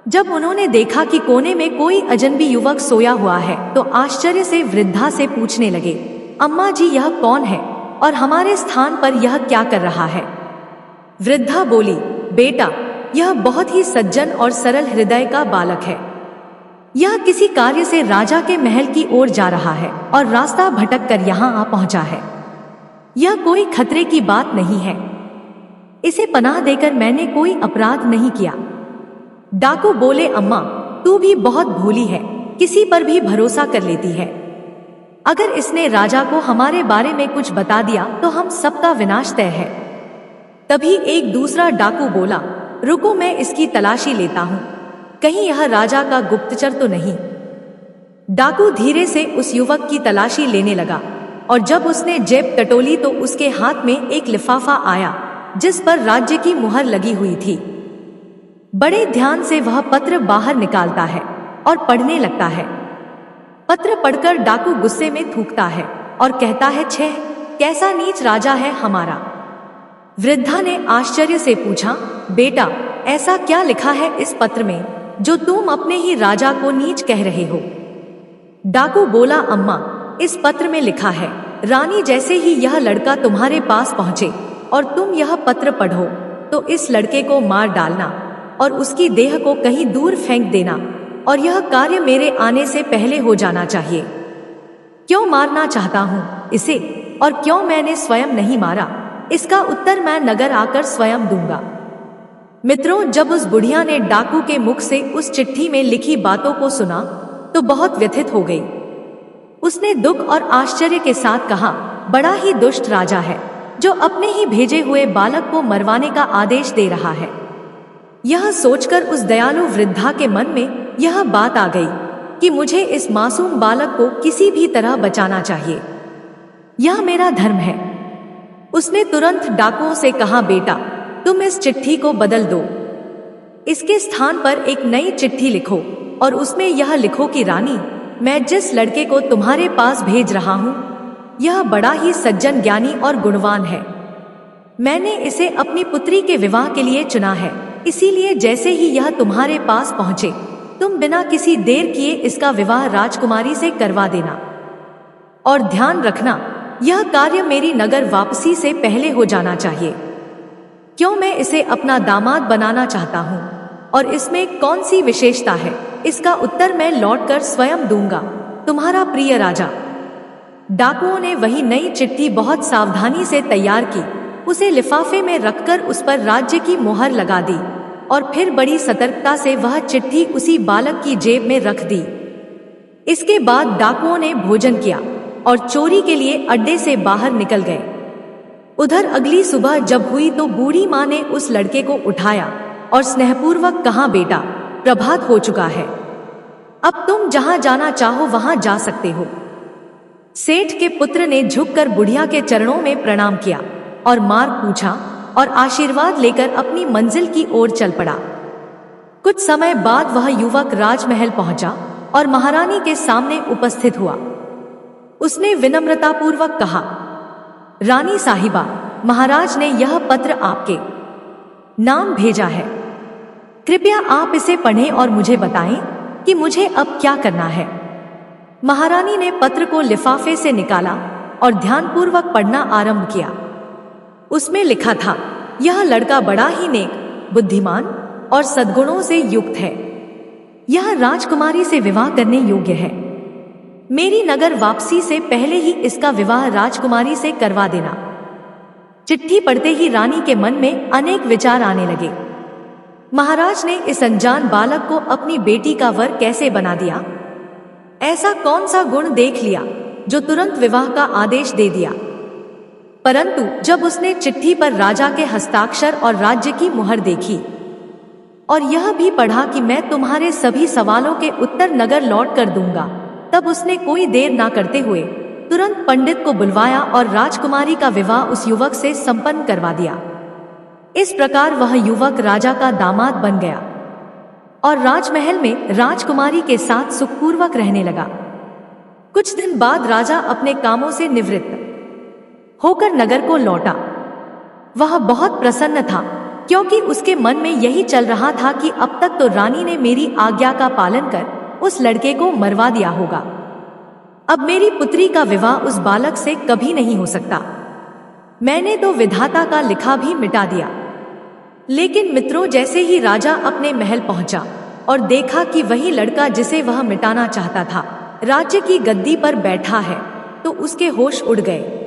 जब उन्होंने देखा कि कोने में कोई अजनबी युवक सोया हुआ है तो आश्चर्य से वृद्धा से पूछने लगे, अम्मा जी, यह कौन है और हमारे स्थान पर यह क्या कर रहा है। वृद्धा बोली, बेटा, यह बहुत ही सज्जन और सरल हृदय का बालक है। यह किसी कार्य से राजा के महल की ओर जा रहा है और रास्ता भटक कर यहाँ आ पहुंचा है। यह कोई खतरे की बात नहीं है। इसे पनाह देकर मैंने कोई अपराध नहीं किया। डाकू बोले, अम्मा, तू भी बहुत भोली है, किसी पर भी भरोसा कर लेती है। अगर इसने राजा को हमारे बारे में कुछ बता दिया तो हम सबका विनाश तय है। तभी एक दूसरा डाकू बोला, रुको, मैं इसकी तलाशी लेता हूँ, कहीं यह राजा का गुप्तचर तो नहीं। डाकू धीरे से उस युवक की तलाशी लेने लगा और जब उसने जेब टटोली तो उसके हाथ में एक लिफाफा आया जिस पर राज्य की मुहर लगी हुई थी। बड़े ध्यान से वह पत्र बाहर निकालता है और पढ़ने लगता है। पत्र पढ़कर डाकू गुस्से में थूकता है और कहता है, छह, कैसा नीच राजा है हमारा। वृद्धा ने आश्चर्य से पूछा, बेटा, ऐसा क्या लिखा है इस पत्र में जो तुम अपने ही राजा को नीच कह रहे हो। डाकू बोला, अम्मा, इस पत्र में लिखा है, रानी जैसे ही यह लड़का तुम्हारे पास पहुंचे और तुम यह पत्र पढ़ो तो इस लड़के को मार डालना और उसकी देह को कहीं दूर फेंक देना, और यह कार्य मेरे आने से पहले हो जाना चाहिए। क्यों मारना चाहता हूँ इसे और क्यों मैंने स्वयं नहीं मारा, इसका उत्तर मैं नगर आकर स्वयं दूंगा। मित्रों, जब उस बुढ़िया ने डाकू के मुख से उस चिट्ठी में लिखी बातों को सुना तो बहुत व्यथित हो गई। उसने दुख और आश्चर्य के साथ कहा, बड़ा ही दुष्ट राजा है जो अपने ही भेजे हुए बालक को मरवाने का आदेश दे रहा है। यह सोचकर उस दयालु वृद्धा के मन में यह बात आ गई कि मुझे इस मासूम बालक को किसी भी तरह बचाना चाहिए, यह मेरा धर्म है। उसने तुरंत डाकुओं से कहा, बेटा तुम इस चिट्ठी को बदल दो, इसके स्थान पर एक नई चिट्ठी लिखो और उसमें यह लिखो कि रानी, मैं जिस लड़के को तुम्हारे पास भेज रहा हूँ यह बड़ा ही सज्जन, ज्ञानी और गुणवान है। मैंने इसे अपनी पुत्री के विवाह के लिए चुना है, इसीलिए जैसे ही यह तुम्हारे पास पहुँचे तुम बिना किसी देर किए इसका विवाह राजकुमारी से करवा देना। और ध्यान रखना, यह कार्य मेरी नगर वापसी से पहले हो जाना चाहिए। क्यों मैं इसे अपना दामाद बनाना चाहता हूँ और इसमें कौन सी विशेषता है, इसका उत्तर मैं लौटकर स्वयं दूंगा, तुम्हारा प्रिय राजा। डाकुओं ने वही नई चिट्ठी बहुत सावधानी से तैयार की, उसे लिफाफे में रखकर उस पर राज्य की मोहर लगा दी और फिर बड़ी सतर्कता से वह चिट्ठी उसी बालक की जेब में रख दी। इसके बाद डाकुओं ने भोजन किया और चोरी के लिए अड्डे से बाहर निकल गए। उधर अगली सुबह जब हुई तो बूढ़ी माँ ने उस लड़के को उठाया और स्नेहपूर्वक कहा, बेटा प्रभात हो चुका है, अब तुम जहां जाना चाहो वहां जा सकते हो। सेठ के पुत्र ने झुककर बुढ़िया के चरणों में प्रणाम किया और मार्ग पूछा और आशीर्वाद लेकर अपनी मंजिल की ओर चल पड़ा। कुछ समय बाद वह युवक राजमहल पहुंचा और महारानी के सामने उपस्थित हुआ। उसने विनम्रतापूर्वक कहा, रानी साहिबा, महाराज ने यह पत्र आपके नाम भेजा है, कृपया आप इसे पढ़ें और मुझे बताएं कि मुझे अब क्या करना है। महारानी ने पत्र को लिफाफे से निकाला और ध्यानपूर्वक पढ़ना आरंभ किया। उसमें लिखा था, यह लड़का बड़ा ही नेक, बुद्धिमान और सद्गुणों से युक्त है। यह राजकुमारी से विवाह करने योग्य है। मेरी नगर वापसी से पहले ही इसका विवाह राजकुमारी से करवा देना। चिट्ठी पढ़ते ही रानी के मन में अनेक विचार आने लगे। महाराज ने इस अनजान बालक को अपनी बेटी का वर कैसे बना दिया? ऐसा कौन सा गुण देख लिया जो तुरंत विवाह का आदेश दे दिया? परंतु जब उसने चिट्ठी पर राजा के हस्ताक्षर और राज्य की मुहर देखी और यह भी पढ़ा कि मैं तुम्हारे सभी सवालों के उत्तर नगर लौट कर दूंगा, तब उसने कोई देर ना करते हुए तुरंत पंडित को बुलवाया और राजकुमारी का विवाह उस युवक से संपन्न करवा दिया। इस प्रकार वह युवक राजा का दामाद बन गया और राजमहल में राजकुमारी के साथ सुखपूर्वक रहने लगा। कुछ दिन बाद राजा अपने कामों से निवृत्त होकर नगर को लौटा। वह बहुत प्रसन्न था क्योंकि उसके मन में यही चल रहा था कि अब तक तो रानी ने मेरी आज्ञा का पालन कर उस लड़के को मरवा दिया होगा, अब मेरी पुत्री का विवाह उस बालक से कभी नहीं हो सकता। मैंने तो विधाता का लिखा भी मिटा दिया। लेकिन मित्रों, जैसे ही राजा अपने महल पहुंचा और देखा कि वही लड़का जिसे वह मिटाना चाहता था राज्य की गद्दी पर बैठा है, तो उसके होश उड़ गए।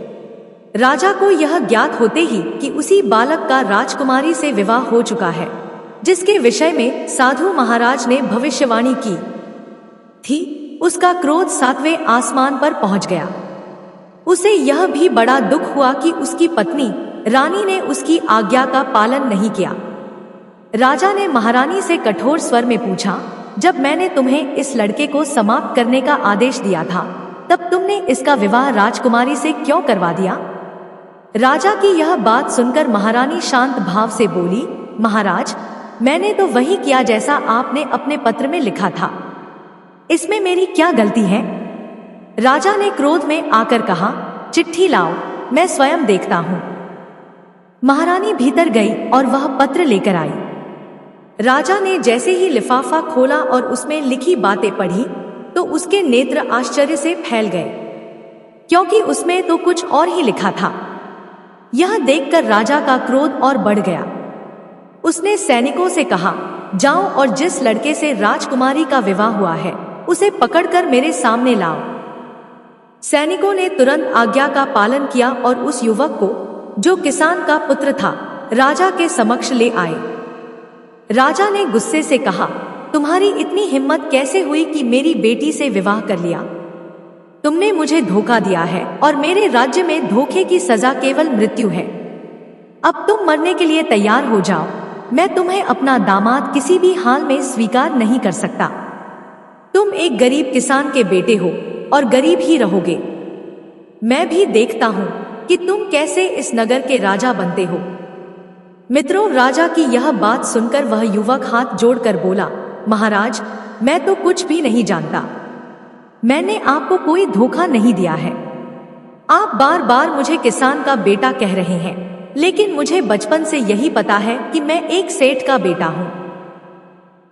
राजा को यह ज्ञात होते ही कि उसी बालक का राजकुमारी से विवाह हो चुका है, जिसके विषय में साधु महाराज ने भविष्यवाणी की थी, उसका क्रोध 7वें आसमान पर पहुंच गया। उसे यह भी बड़ा दुख हुआ कि उसकी पत्नी रानी ने उसकी आज्ञा का पालन नहीं किया। राजा ने महारानी से कठोर स्वर में पूछा, जब मैंने तुम्हें इस लड़के को समाप्त करने का आदेश दिया था, तब तुमने इसका विवाह राजकुमारी से क्यों करवा दिया? राजा की यह बात सुनकर महारानी शांत भाव से बोली, महाराज, मैंने तो वही किया जैसा आपने अपने पत्र में लिखा था। इसमें मेरी क्या गलती है? राजा ने क्रोध में आकर कहा, चिट्ठी लाओ, मैं स्वयं देखता हूं। महारानी भीतर गई और वह पत्र लेकर आई। राजा ने जैसे ही लिफाफा खोला और उसमें लिखी बातें पढ़ी तो उसके नेत्र आश्चर्य से फैल गए, क्योंकि उसमें तो कुछ और ही लिखा था। यह देखकर राजा का क्रोध और बढ़ गया। उसने सैनिकों से कहा, जाओ और जिस लड़के से राजकुमारी का विवाह हुआ है उसे पकड़कर मेरे सामने लाओ। सैनिकों ने तुरंत आज्ञा का पालन किया और उस युवक को, जो किसान का पुत्र था, राजा के समक्ष ले आए। राजा ने गुस्से से कहा, तुम्हारी इतनी हिम्मत कैसे हुई कि मेरी बेटी से विवाह कर लिया? तुमने मुझे धोखा दिया है और मेरे राज्य में धोखे की सजा केवल मृत्यु है। अब तुम मरने के लिए तैयार हो जाओ। मैं तुम्हें अपना दामाद किसी भी हाल में स्वीकार नहीं कर सकता। तुम एक गरीब किसान के बेटे हो और गरीब ही रहोगे। मैं भी देखता हूं कि तुम कैसे इस नगर के राजा बनते हो। मित्रों, राजा की यह बात सुनकर वह युवक हाथ जोड़कर बोला, महाराज, मैं तो कुछ भी नहीं जानता। मैंने आपको कोई धोखा नहीं दिया है। आप बार बार मुझे किसान का बेटा कह रहे हैं, लेकिन मुझे बचपन से यही पता है कि मैं एक सेठ का बेटा हूं।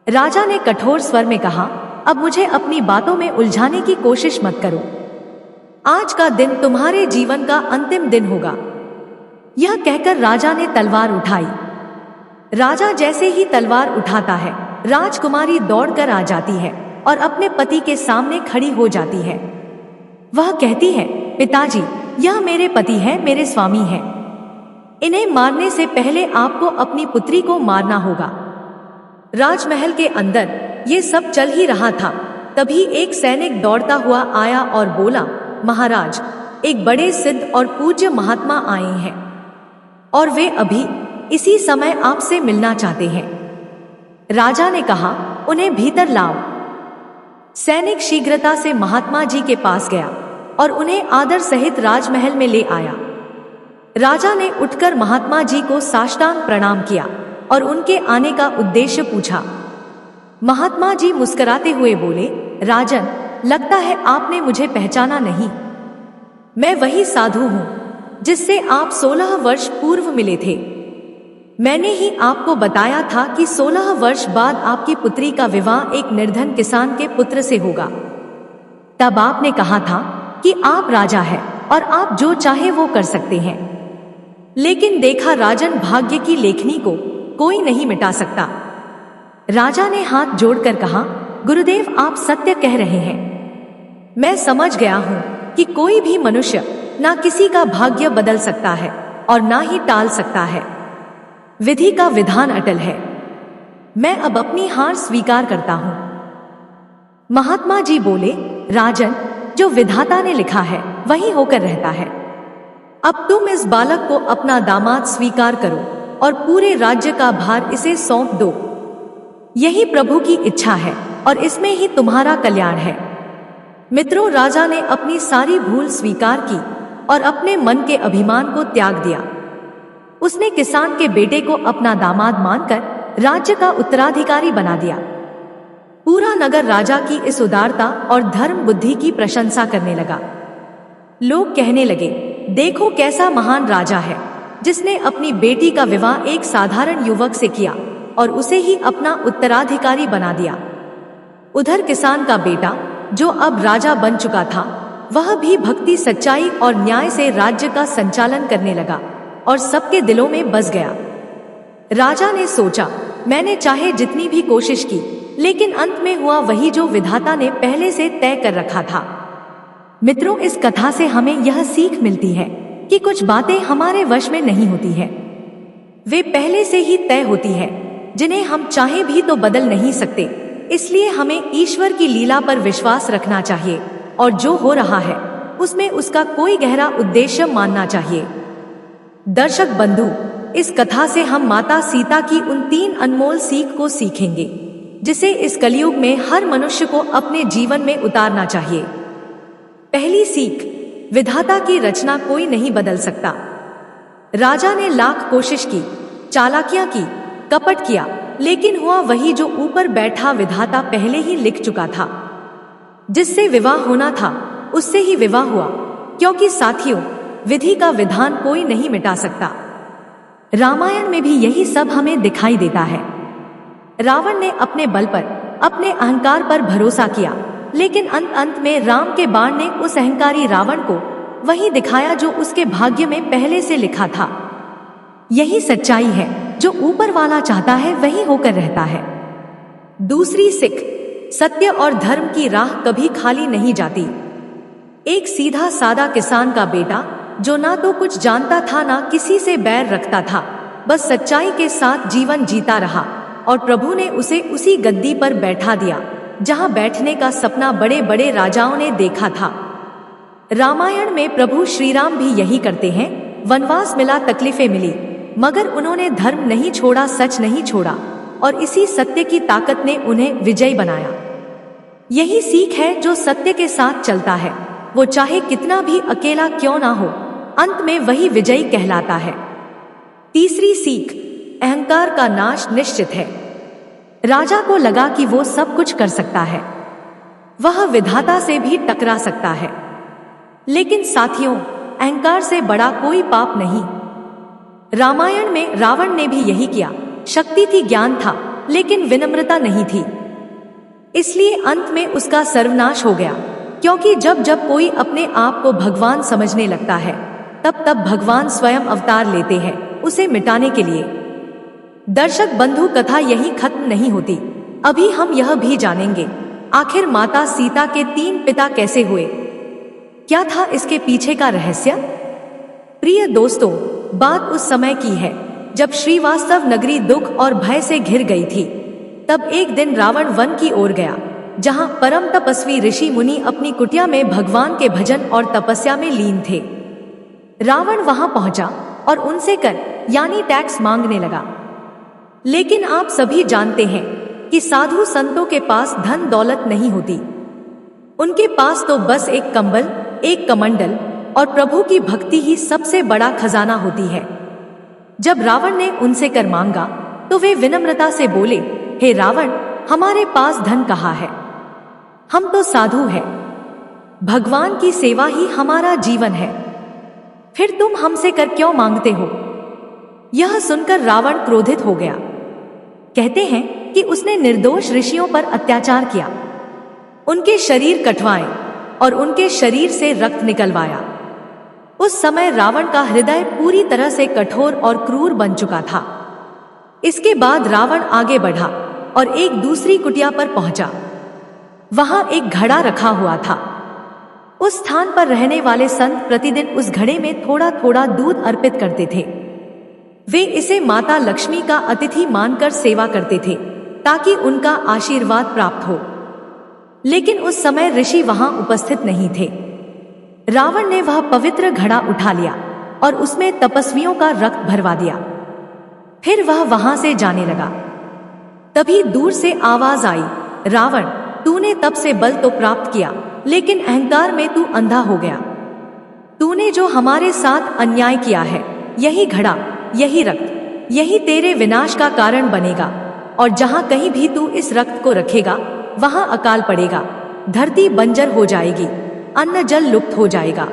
राजा ने कठोर स्वर में कहा, अब मुझे अपनी बातों में उलझाने की कोशिश मत करो। आज का दिन तुम्हारे जीवन का अंतिम दिन होगा। यह कहकर राजा ने तलवार उठाई। राजा जैसे ही तलवार उठाता है, राजकुमारी दौड़कर आ जाती है और अपने पति के सामने खड़ी हो जाती है। वह कहती है, पिताजी, यह मेरे पति हैं, मेरे स्वामी हैं। इन्हें मारने से पहले आपको अपनी पुत्री को मारना होगा। राजमहल के अंदर ये सब चल ही रहा था, तभी एक सैनिक दौड़ता हुआ आया और बोला, महाराज, एक बड़े सिद्ध और पूज्य महात्मा आए हैं और वे अभी इसी समय आपसे मिलना चाहते हैं। राजा ने कहा, उन्हें भीतर लाओ। सैनिक शीघ्रता से महात्मा जी के पास गया और उन्हें आदर सहित राजमहल में ले आया। राजा ने उठकर महात्मा जी को साष्टांग प्रणाम किया और उनके आने का उद्देश्य पूछा। महात्मा जी मुस्कुराते हुए बोले, राजन, लगता है आपने मुझे पहचाना नहीं। मैं वही साधु हूं जिससे आप 16 वर्ष पूर्व मिले थे। मैंने ही आपको बताया था कि 16 वर्ष बाद आपकी पुत्री का विवाह एक निर्धन किसान के पुत्र से होगा। तब आपने कहा था कि आप राजा हैं और आप जो चाहे वो कर सकते हैं। लेकिन देखा राजन, भाग्य की लेखनी को कोई नहीं मिटा सकता। राजा ने हाथ जोड़कर कहा, गुरुदेव, आप सत्य कह रहे हैं। मैं समझ गया हूं कि कोई भी मनुष्य ना किसी का भाग्य बदल सकता है और ना ही टाल सकता है। विधि का विधान अटल है। मैं अब अपनी हार स्वीकार करता हूं। महात्मा जी बोले, राजन, जो विधाता ने लिखा है वही होकर रहता है। अब तुम इस बालक को अपना दामाद स्वीकार करो और पूरे राज्य का भार इसे सौंप दो। यही प्रभु की इच्छा है और इसमें ही तुम्हारा कल्याण है। मित्रों, राजा ने अपनी सारी भूल स्वीकार की और अपने मन के अभिमान को त्याग दिया। उसने किसान के बेटे को अपना दामाद मानकर राज्य का उत्तराधिकारी बना दिया। पूरा नगर राजा की इस उदारता और धर्म बुद्धि की प्रशंसा करने लगा। लोग कहने लगे, देखो कैसा महान राजा है जिसने अपनी बेटी का विवाह एक साधारण युवक से किया और उसे ही अपना उत्तराधिकारी बना दिया। उधर किसान का बेटा, जो अब राजा बन चुका था, वह भी भक्ति, सच्चाई और न्याय से राज्य का संचालन करने लगा और सबके दिलों में बस गया। राजा ने सोचा, मैंने चाहे जितनी भी कोशिश की, लेकिन अंत में हुआ वही जो विधाता ने पहले से तय कर रखा था। मित्रों, इस कथा से हमें यह सीख मिलती है कि कुछ बातें हमारे वश में नहीं होती है। वे पहले से ही तय होती है, जिन्हें हम चाहे भी तो बदल नहीं सकते। इसलिए हमें ईश्वर की लीला पर विश्वास रखना चाहिए और जो हो रहा है उसमें उसका कोई गहरा उद्देश्य मानना चाहिए। दर्शक बंधु, इस कथा से हम माता सीता की उन 3 अनमोल सीख को सीखेंगे, जिसे इस कलयुग में हर मनुष्य को अपने जीवन में उतारना चाहिए। पहली सीख, विधाता की रचना कोई नहीं बदल सकता। राजा ने लाख कोशिश की, चालाकियां की, कपट किया, लेकिन हुआ वही जो ऊपर बैठा विधाता पहले ही लिख चुका था। जिससे विवाह होना था उससे ही विवाह हुआ, क्योंकि साथियों, विधि का विधान कोई नहीं मिटा सकता। रामायण में भी यही सब हमें दिखाई देता है। रावण ने अपने बल पर, अपने अहंकार पर भरोसा किया, लेकिन अंत में राम के बाण ने उस अहंकारी रावण को वही दिखाया जो उसके भाग्य में पहले से लिखा था। यही सच्चाई है, जो ऊपर वाला चाहता है वही होकर रहता है। दूसरी सीख, सत्य और धर्म की राह कभी खाली नहीं जाती। एक सीधा सादा किसान का बेटा, जो ना तो कुछ जानता था ना किसी से बैर रखता था, बस सच्चाई के साथ जीवन जीता रहा और प्रभु ने उसे उसी गद्दी पर बैठा दिया जहां बैठने का सपना बड़े बड़े राजाओं ने देखा था। रामायण में प्रभु श्री राम भी यही करते हैं। वनवास मिला, तकलीफें मिली, मगर उन्होंने धर्म नहीं छोड़ा, सच नहीं छोड़ा, और इसी सत्य की ताकत ने उन्हें विजयी बनाया। यही सीख है, जो सत्य के साथ चलता है, वो चाहे कितना भी अकेला क्यों ना हो, अंत में वही विजयी कहलाता है। तीसरी सीख, अहंकार का नाश निश्चित है। राजा को लगा कि वो सब कुछ कर सकता है, वह विधाता से भी टकरा सकता है, लेकिन साथियों, अहंकार से बड़ा कोई पाप नहीं। रामायण में रावण ने भी यही किया। शक्ति थी, ज्ञान था, लेकिन विनम्रता नहीं थी, इसलिए अंत में उसका सर्वनाश हो गया। क्योंकि जब जब कोई अपने आप को भगवान समझने लगता है, तब तब भगवान स्वयं अवतार लेते हैं उसे मिटाने के लिए। दर्शक बंधु, कथा यही खत्म नहीं होती। अभी हम यह भी जानेंगे, आखिर माता सीता के 3 पिता कैसे हुए, क्या था इसके पीछे का रहस्य। प्रिय दोस्तों, बात उस समय की है जब श्रीवास्तव नगरी दुख और भय से घिर गई थी। तब एक दिन रावण वन की ओर गया, जहां परम तपस्वी ऋषि मुनि अपनी कुटिया में भगवान के भजन और तपस्या में लीन थे। रावण वहां पहुंचा और उनसे कर यानी टैक्स मांगने लगा। लेकिन आप सभी जानते हैं कि साधु संतों के पास धन दौलत नहीं होती। उनके पास तो बस एक कंबल, एक कमंडल और प्रभु की भक्ति ही सबसे बड़ा खजाना होती है। जब रावण ने उनसे कर मांगा तो वे विनम्रता से बोले, हे रावण, हमारे पास धन कहाँ है, हम तो साधु हैं, भगवान की सेवा ही हमारा जीवन है, फिर तुम हमसे कर क्यों मांगते हो। यह सुनकर रावण क्रोधित हो गया। कहते हैं कि उसने निर्दोष ऋषियों पर अत्याचार किया, उनके शरीर कटवाए और उनके शरीर से रक्त निकलवाया। उस समय रावण का हृदय पूरी तरह से कठोर और क्रूर बन चुका था। इसके बाद रावण आगे बढ़ा और एक दूसरी कुटिया पर पहुंचा। वहां एक घड़ा रखा हुआ था। उस स्थान पर रहने वाले संत प्रतिदिन उस घड़े में थोड़ा थोड़ा दूध अर्पित करते थे। वे इसे माता लक्ष्मी का अतिथि मानकर सेवा करते थे ताकि उनका आशीर्वाद प्राप्त हो। लेकिन उस समय ऋषि वहां उपस्थित नहीं थे। रावण ने वह पवित्र घड़ा उठा लिया और उसमें तपस्वियों का रक्त भरवा दिया। फिर वह वहां से जाने लगा। तभी दूर से आवाज आई, रावण, तूने तब से बल तो प्राप्त किया, लेकिन अहंकार में तू अंधा हो गया। तूने जो हमारे साथ अन्याय किया है, यही घड़ा, यही रक्त, यही तेरे विनाश का कारण बनेगा। और जहां कहीं भी तू इस रक्त को रखेगा, वहां अकाल पड़ेगा, धरती बंजर हो जाएगी, अन्न जल लुप्त हो जाएगा।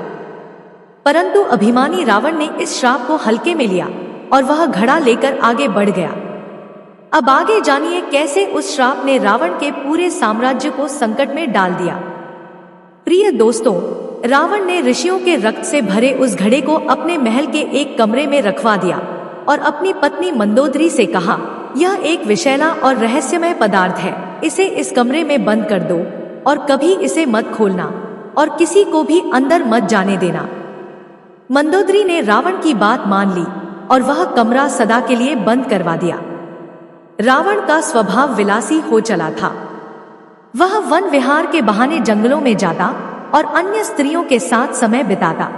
परंतु अभिमानी रावण ने इस श्राप को हल्के में लिया और वह घड़ा लेकर आगे बढ़ गया। अब आगे जानिए कैसे उस श्राप ने रावण के पूरे साम्राज्य को संकट में डाल दिया। प्रिय दोस्तों, रावण ने ऋषियों के रक्त से भरे उस घड़े को अपने महल के एक कमरे में रखवा दिया और अपनी पत्नी मंदोदरी से कहा, यह एक विषैला और रहस्यमय पदार्थ है, इसे इस कमरे में बंद कर दो और कभी इसे मत खोलना और किसी को भी अंदर मत जाने देना। मंदोदरी ने रावण की बात मान ली और वह कमरा सदा के लिए बंद करवा दिया। रावण का स्वभाव विलासी हो चला था। वह वन विहार के बहाने जंगलों में जाता और अन्य स्त्रियों के साथ समय बिताता।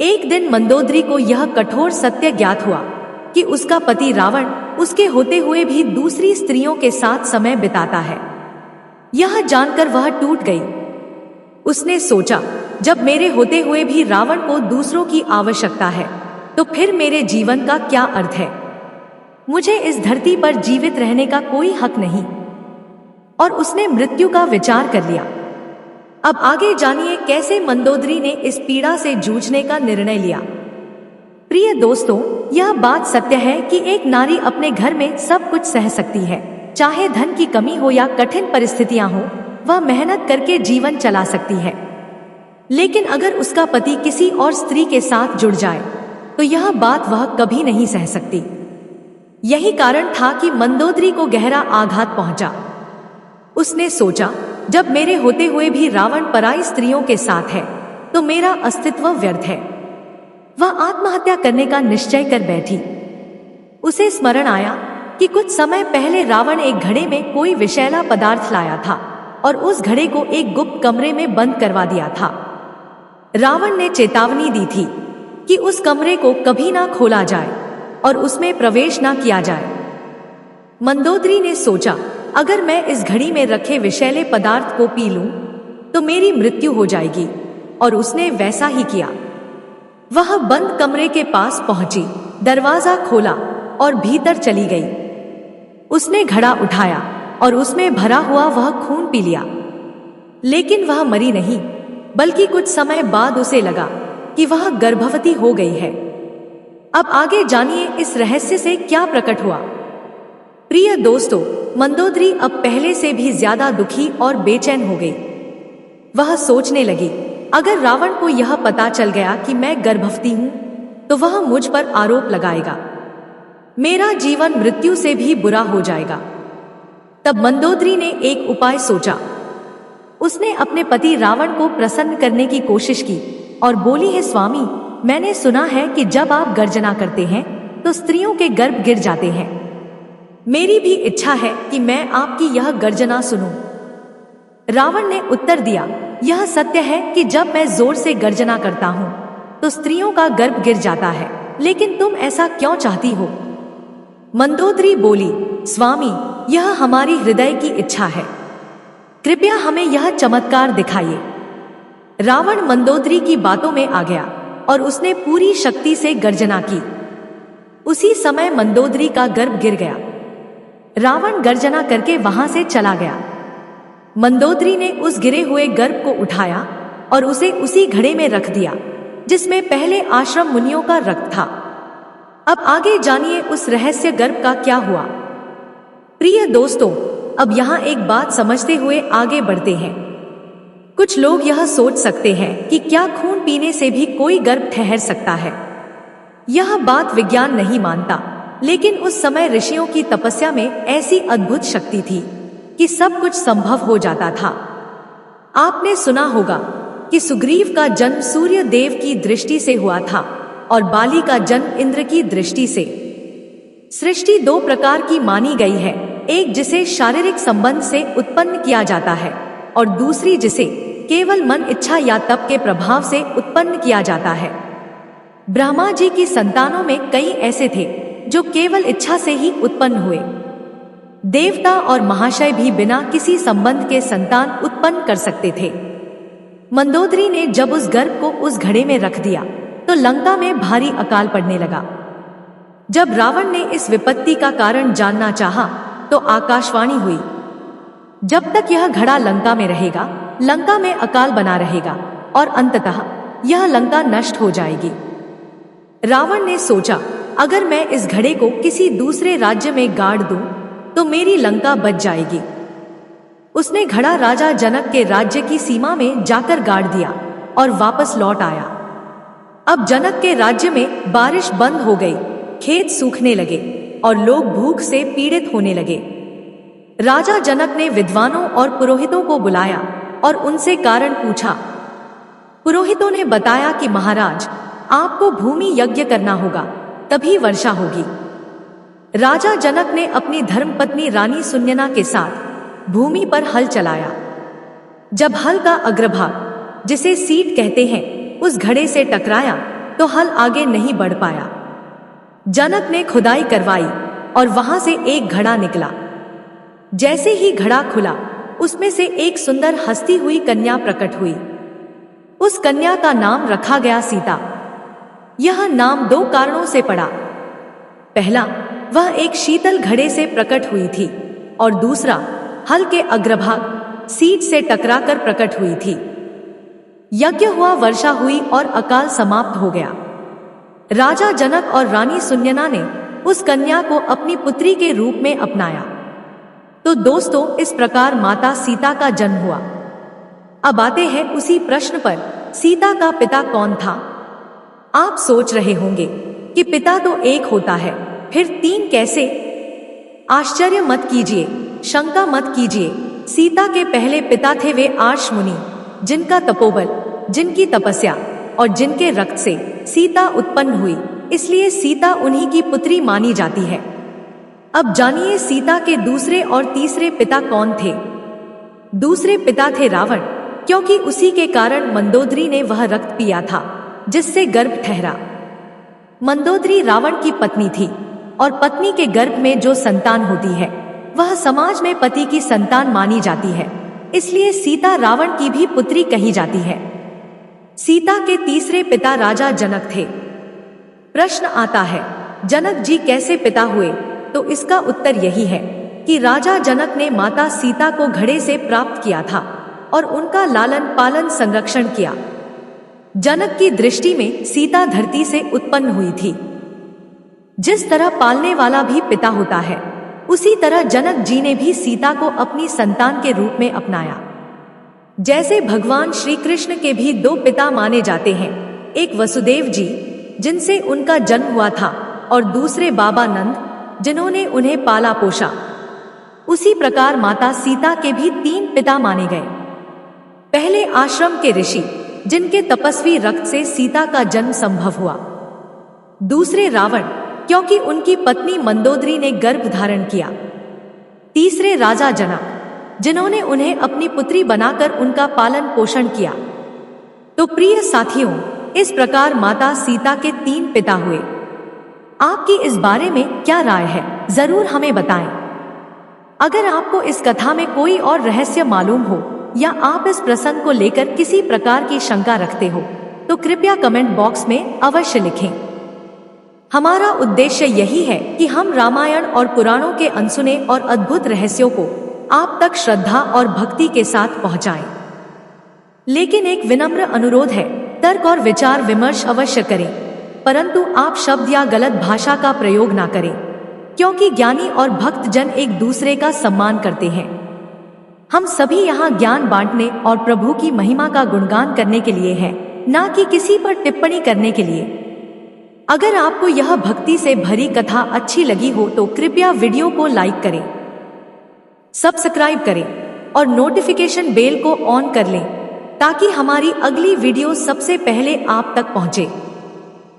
एक दिन मंदोदरी को यह कठोर सत्य ज्ञात हुआ कि उसका पति रावण उसके होते हुए भी दूसरी स्त्रियों के साथ समय बिताता है। यह जानकर वह टूट गई। उसने सोचा, जब मेरे होते हुए भी रावण को दूसरों की आवश्यकता है, तो फिर मेरे जीवन का क्या अर्थ है। मुझे इस धरती पर जीवित रहने का कोई हक नहीं। और उसने मृत्यु का विचार कर लिया। अब आगे जानिए कैसे मंदोदरी ने इस पीड़ा से जूझने का निर्णय लिया। प्रिय दोस्तों, यह बात सत्य है कि एक नारी अपने घर में सब कुछ सह सकती है, चाहे धन की कमी हो या कठिन परिस्थितियां हो, वह मेहनत करके जीवन चला सकती है। लेकिन अगर उसका पति किसी और स्त्री के साथ जुड़ जाए तो यह बात वह कभी नहीं सह सकती। यही कारण था कि मंदोदरी को गहरा आघात पहुंचा। उसने सोचा, जब मेरे होते हुए भी रावण पराई स्त्रियों के साथ है तो मेरा अस्तित्व व्यर्थ है। वह आत्महत्या करने का निश्चय कर बैठी। उसे स्मरण आया कि कुछ समय पहले रावण एक घड़े में कोई विषैला पदार्थ लाया था और उस घड़े को एक गुप्त कमरे में बंद करवा दिया था। रावण ने चेतावनी दी थी कि उस कमरे को कभी ना खोला जाए और उसमें प्रवेश ना किया जाए। मंदोदरी ने सोचा, अगर मैं इस घड़ी में रखे विषैले पदार्थ को पी लूं तो मेरी मृत्यु हो जाएगी, और उसने वैसा ही किया। वह बंद कमरे के पास पहुंची, दरवाजा खोला और भीतर चली गई। उसने घड़ा उठाया और उसमें भरा हुआ वह खून पी लिया, लेकिन वह मरी नहीं, बल्कि कुछ समय बाद उसे लगा कि वह गर्भवती हो गई है। अब आगे जानिए इस रहस्य से क्या प्रकट हुआ। प्रिय दोस्तों, मंदोदरी अब पहले से भी ज्यादा दुखी और बेचैन हो गई। वह सोचने लगी, अगर रावण को यह पता चल गया कि मैं गर्भवती हूं तो वह मुझ पर आरोप लगाएगा। मेरा जीवन मृत्यु से भी बुरा हो जाएगा। तब मंदोदरी ने एक उपाय सोचा। उसने अपने पति रावण को प्रसन्न करने की कोशिश की और बोली, है स्वामी, मैंने सुना है कि जब आप गर्जना करते हैं तो स्त्रियों के गर्भ गिर जाते हैं। मेरी भी इच्छा है कि मैं आपकी यह गर्जना सुनूं। रावण ने उत्तर दिया, यह सत्य है कि जब मैं जोर से गर्जना करता हूं तो स्त्रियों का गर्भ गिर जाता है, लेकिन तुम ऐसा क्यों चाहती हो? मंदोदरी बोली, स्वामी, यह हमारी हृदय की इच्छा है, कृपया हमें यह चमत्कार दिखाइए। रावण मंदोदरी की बातों में आ गया और उसने पूरी शक्ति से गर्जना की। उसी समय मंदोदरी का गर्भ गिर गया। रावण गर्जना करके वहां से चला गया। मंदोदरी ने उस गिरे हुए गर्भ को उठाया और उसे उसी घड़े में रख दिया जिसमें पहले आश्रम मुनियों का रक्त था। अब आगे जानिए उस रहस्य गर्भ का क्या हुआ। प्रिय दोस्तों, अब यहाँ एक बात समझते हुए आगे बढ़ते हैं। कुछ लोग यह सोच सकते हैं कि क्या खून पीने से भी कोई गर्भ ठहर सकता है। यह बात विज्ञान नहीं मानता, लेकिन उस समय ऋषियों की तपस्या में ऐसी अद्भुत शक्ति थी कि सब कुछ संभव हो जाता था। आपने सुना होगा कि सुग्रीव का जन्म सूर्य देव की दृष्टि से हुआ था और बाली का जन्म इंद्र की दृष्टि से। सृष्टि दो प्रकार की मानी गई है, एक जिसे शारीरिक संबंध से उत्पन्न किया जाता है और दूसरी जिसे केवल मन इच्छा या तप के प्रभाव से उत्पन्न किया जाता है। ब्रह्मा जी की संतानों में कई ऐसे थे जो केवल इच्छा से ही उत्पन्न हुए। देवता और महाशय भी बिना किसी संबंध के संतान उत्पन्न कर सकते थे। मंदोदरी ने जब उस गर्भ को उस घड़े में रख दिया तो लंका में भारी अकाल पड़ने लगा। जब रावण ने इस विपत्ति का कारण जानना चाहा तो आकाशवाणी हुई, जब तक यह घड़ा लंका में रहेगा, लंका में अकाल बना रहेगा और अंततः यह लंका नष्ट हो जाएगी। रावण ने सोचा, अगर मैं इस घड़े को किसी दूसरे राज्य में गाड़ दूं तो मेरी लंका बच जाएगी। उसने घड़ा राजा जनक के राज्य की सीमा में जाकर गाड़ दिया और वापस लौट आया। अब जनक के राज्य में बारिश बंद हो गई, खेत सूखने लगे और लोग भूख से पीड़ित होने लगे। राजा जनक ने विद्वानों और पुरोहितों को बुलाया और उनसे कारण पूछा। पुरोहितों ने बताया कि महाराज, आपको भूमि यज्ञ करना होगा, तभी वर्षा होगी। राजा जनक ने अपनी धर्मपत्नी रानी सुनयना के साथ भूमि पर हल चलाया। जब हल का अग्रभाग, जिसे सीट कहते हैं, उस घड़े से टकराया तो हल आगे नहीं बढ़ पाया। जनक ने खुदाई करवाई और वहां से एक घड़ा निकला। जैसे ही घड़ा खुला, उसमें से एक सुंदर हंसती हुई कन्या प्रकट हुई। उस कन्या का नाम रखा गया सीता। यह नाम दो कारणों से पड़ा। पहला, वह एक शीतल घड़े से प्रकट हुई थी और दूसरा, हल के अग्रभाग सीट से टकराकर प्रकट हुई थी। यज्ञ हुआ, वर्षा हुई और अकाल समाप्त हो गया। राजा जनक और रानी सुनयना ने उस कन्या को अपनी पुत्री के रूप में अपनाया। तो दोस्तों, इस प्रकार माता सीता का जन्म हुआ। अब आते हैं उसी प्रश्न पर सीता का पिता कौन था? आप सोच रहे होंगे कि पिता तो एक होता है, फिर तीन कैसे? आश्चर्य मत कीजिए, शंका मत कीजिए। सीता के पहले पिता थे वे आर्ष मुनि, जिनका तपोबल, जिनकी तपस्या और जिनके रक्त से सीता उत्पन्न हुई, इसलिए सीता उन्हीं की पुत्री मानी जाती है। अब जानिए सीता के दूसरे और तीसरे पिता कौन थे। दूसरे पिता थे रावण, क्योंकि उसी के कारण मंदोदरी ने वह रक्त पिया था जिससे गर्भ ठहरा। मंदोदरी रावण की पत्नी थी और पत्नी के गर्भ में जो संतान होती है वह समाज में पति की संतान मानी जाती है, इसलिए सीता रावण की भी पुत्री कही जाती है। सीता के तीसरे पिता राजा जनक थे। प्रश्न आता है, जनक जी कैसे पिता हुए? तो इसका उत्तर यही है कि राजा जनक ने माता सीता को घड़े से प्राप्त किया था और उनका लालन पालन संरक्षण किया। जनक की दृष्टि में सीता धरती से उत्पन्न हुई थी। जिस तरह पालने वाला भी पिता होता है, उसी तरह जनक जी ने भी सीता को अपनी संतान के रूप में अपनाया। जैसे भगवान श्री कृष्ण के भी दो पिता माने जाते हैं, एक वसुदेव जी जिनसे उनका जन्म हुआ था और दूसरे बाबा नंद जिन्होंने उन्हें पाला पोषा। उसी प्रकार माता सीता के भी तीन पिता माने गए। पहले आश्रम के ऋषि, जिनके तपस्वी रक्त से सीता का जन्म संभव हुआ। दूसरे रावण, क्योंकि उनकी पत्नी मंदोदरी ने गर्भ धारण किया। तीसरे राजा जनक, जिन्होंने उन्हें अपनी पुत्री बनाकर उनका पालन पोषण किया। तो प्रिय साथियों, इस प्रकार माता सीता के तीन पिता हुए। आपकी इस बारे में क्या राय है, जरूर हमें बताएं। अगर आपको इस कथा में कोई और रहस्य मालूम हो या आप इस प्रसंग को लेकर किसी प्रकार की शंका रखते हो तो कृपया कमेंट बॉक्स में अवश्य लिखें। हमारा उद्देश्य यही है कि हम रामायण और पुराणों के अनसुने और अद्भुत रहस्यों को आप तक श्रद्धा और भक्ति के साथ पहुंचाएं। लेकिन एक विनम्र अनुरोध है, तर्क और विचार विमर्श अवश्य करें, परंतु आप शब्द या गलत भाषा का प्रयोग ना करें, क्योंकि ज्ञानी और भक्त जन एक दूसरे का सम्मान करते हैं। हम सभी यहाँ ज्ञान बांटने और प्रभु की महिमा का गुणगान करने के लिए हैं, ना कि किसी पर टिप्पणी करने के लिए। अगर आपको यह भक्ति से भरी कथा अच्छी लगी हो तो कृपया वीडियो को लाइक करें, सब्सक्राइब करें और नोटिफिकेशन बेल को ऑन कर लें ताकि हमारी अगली वीडियो सबसे पहले आप तक पहुंचे।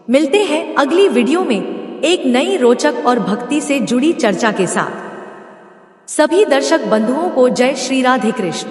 मिलते हैं अगली वीडियो में एक नई रोचक और भक्ति से जुड़ी चर्चा के साथ। सभी दर्शक बंधुओं को जय श्री राधे कृष्ण।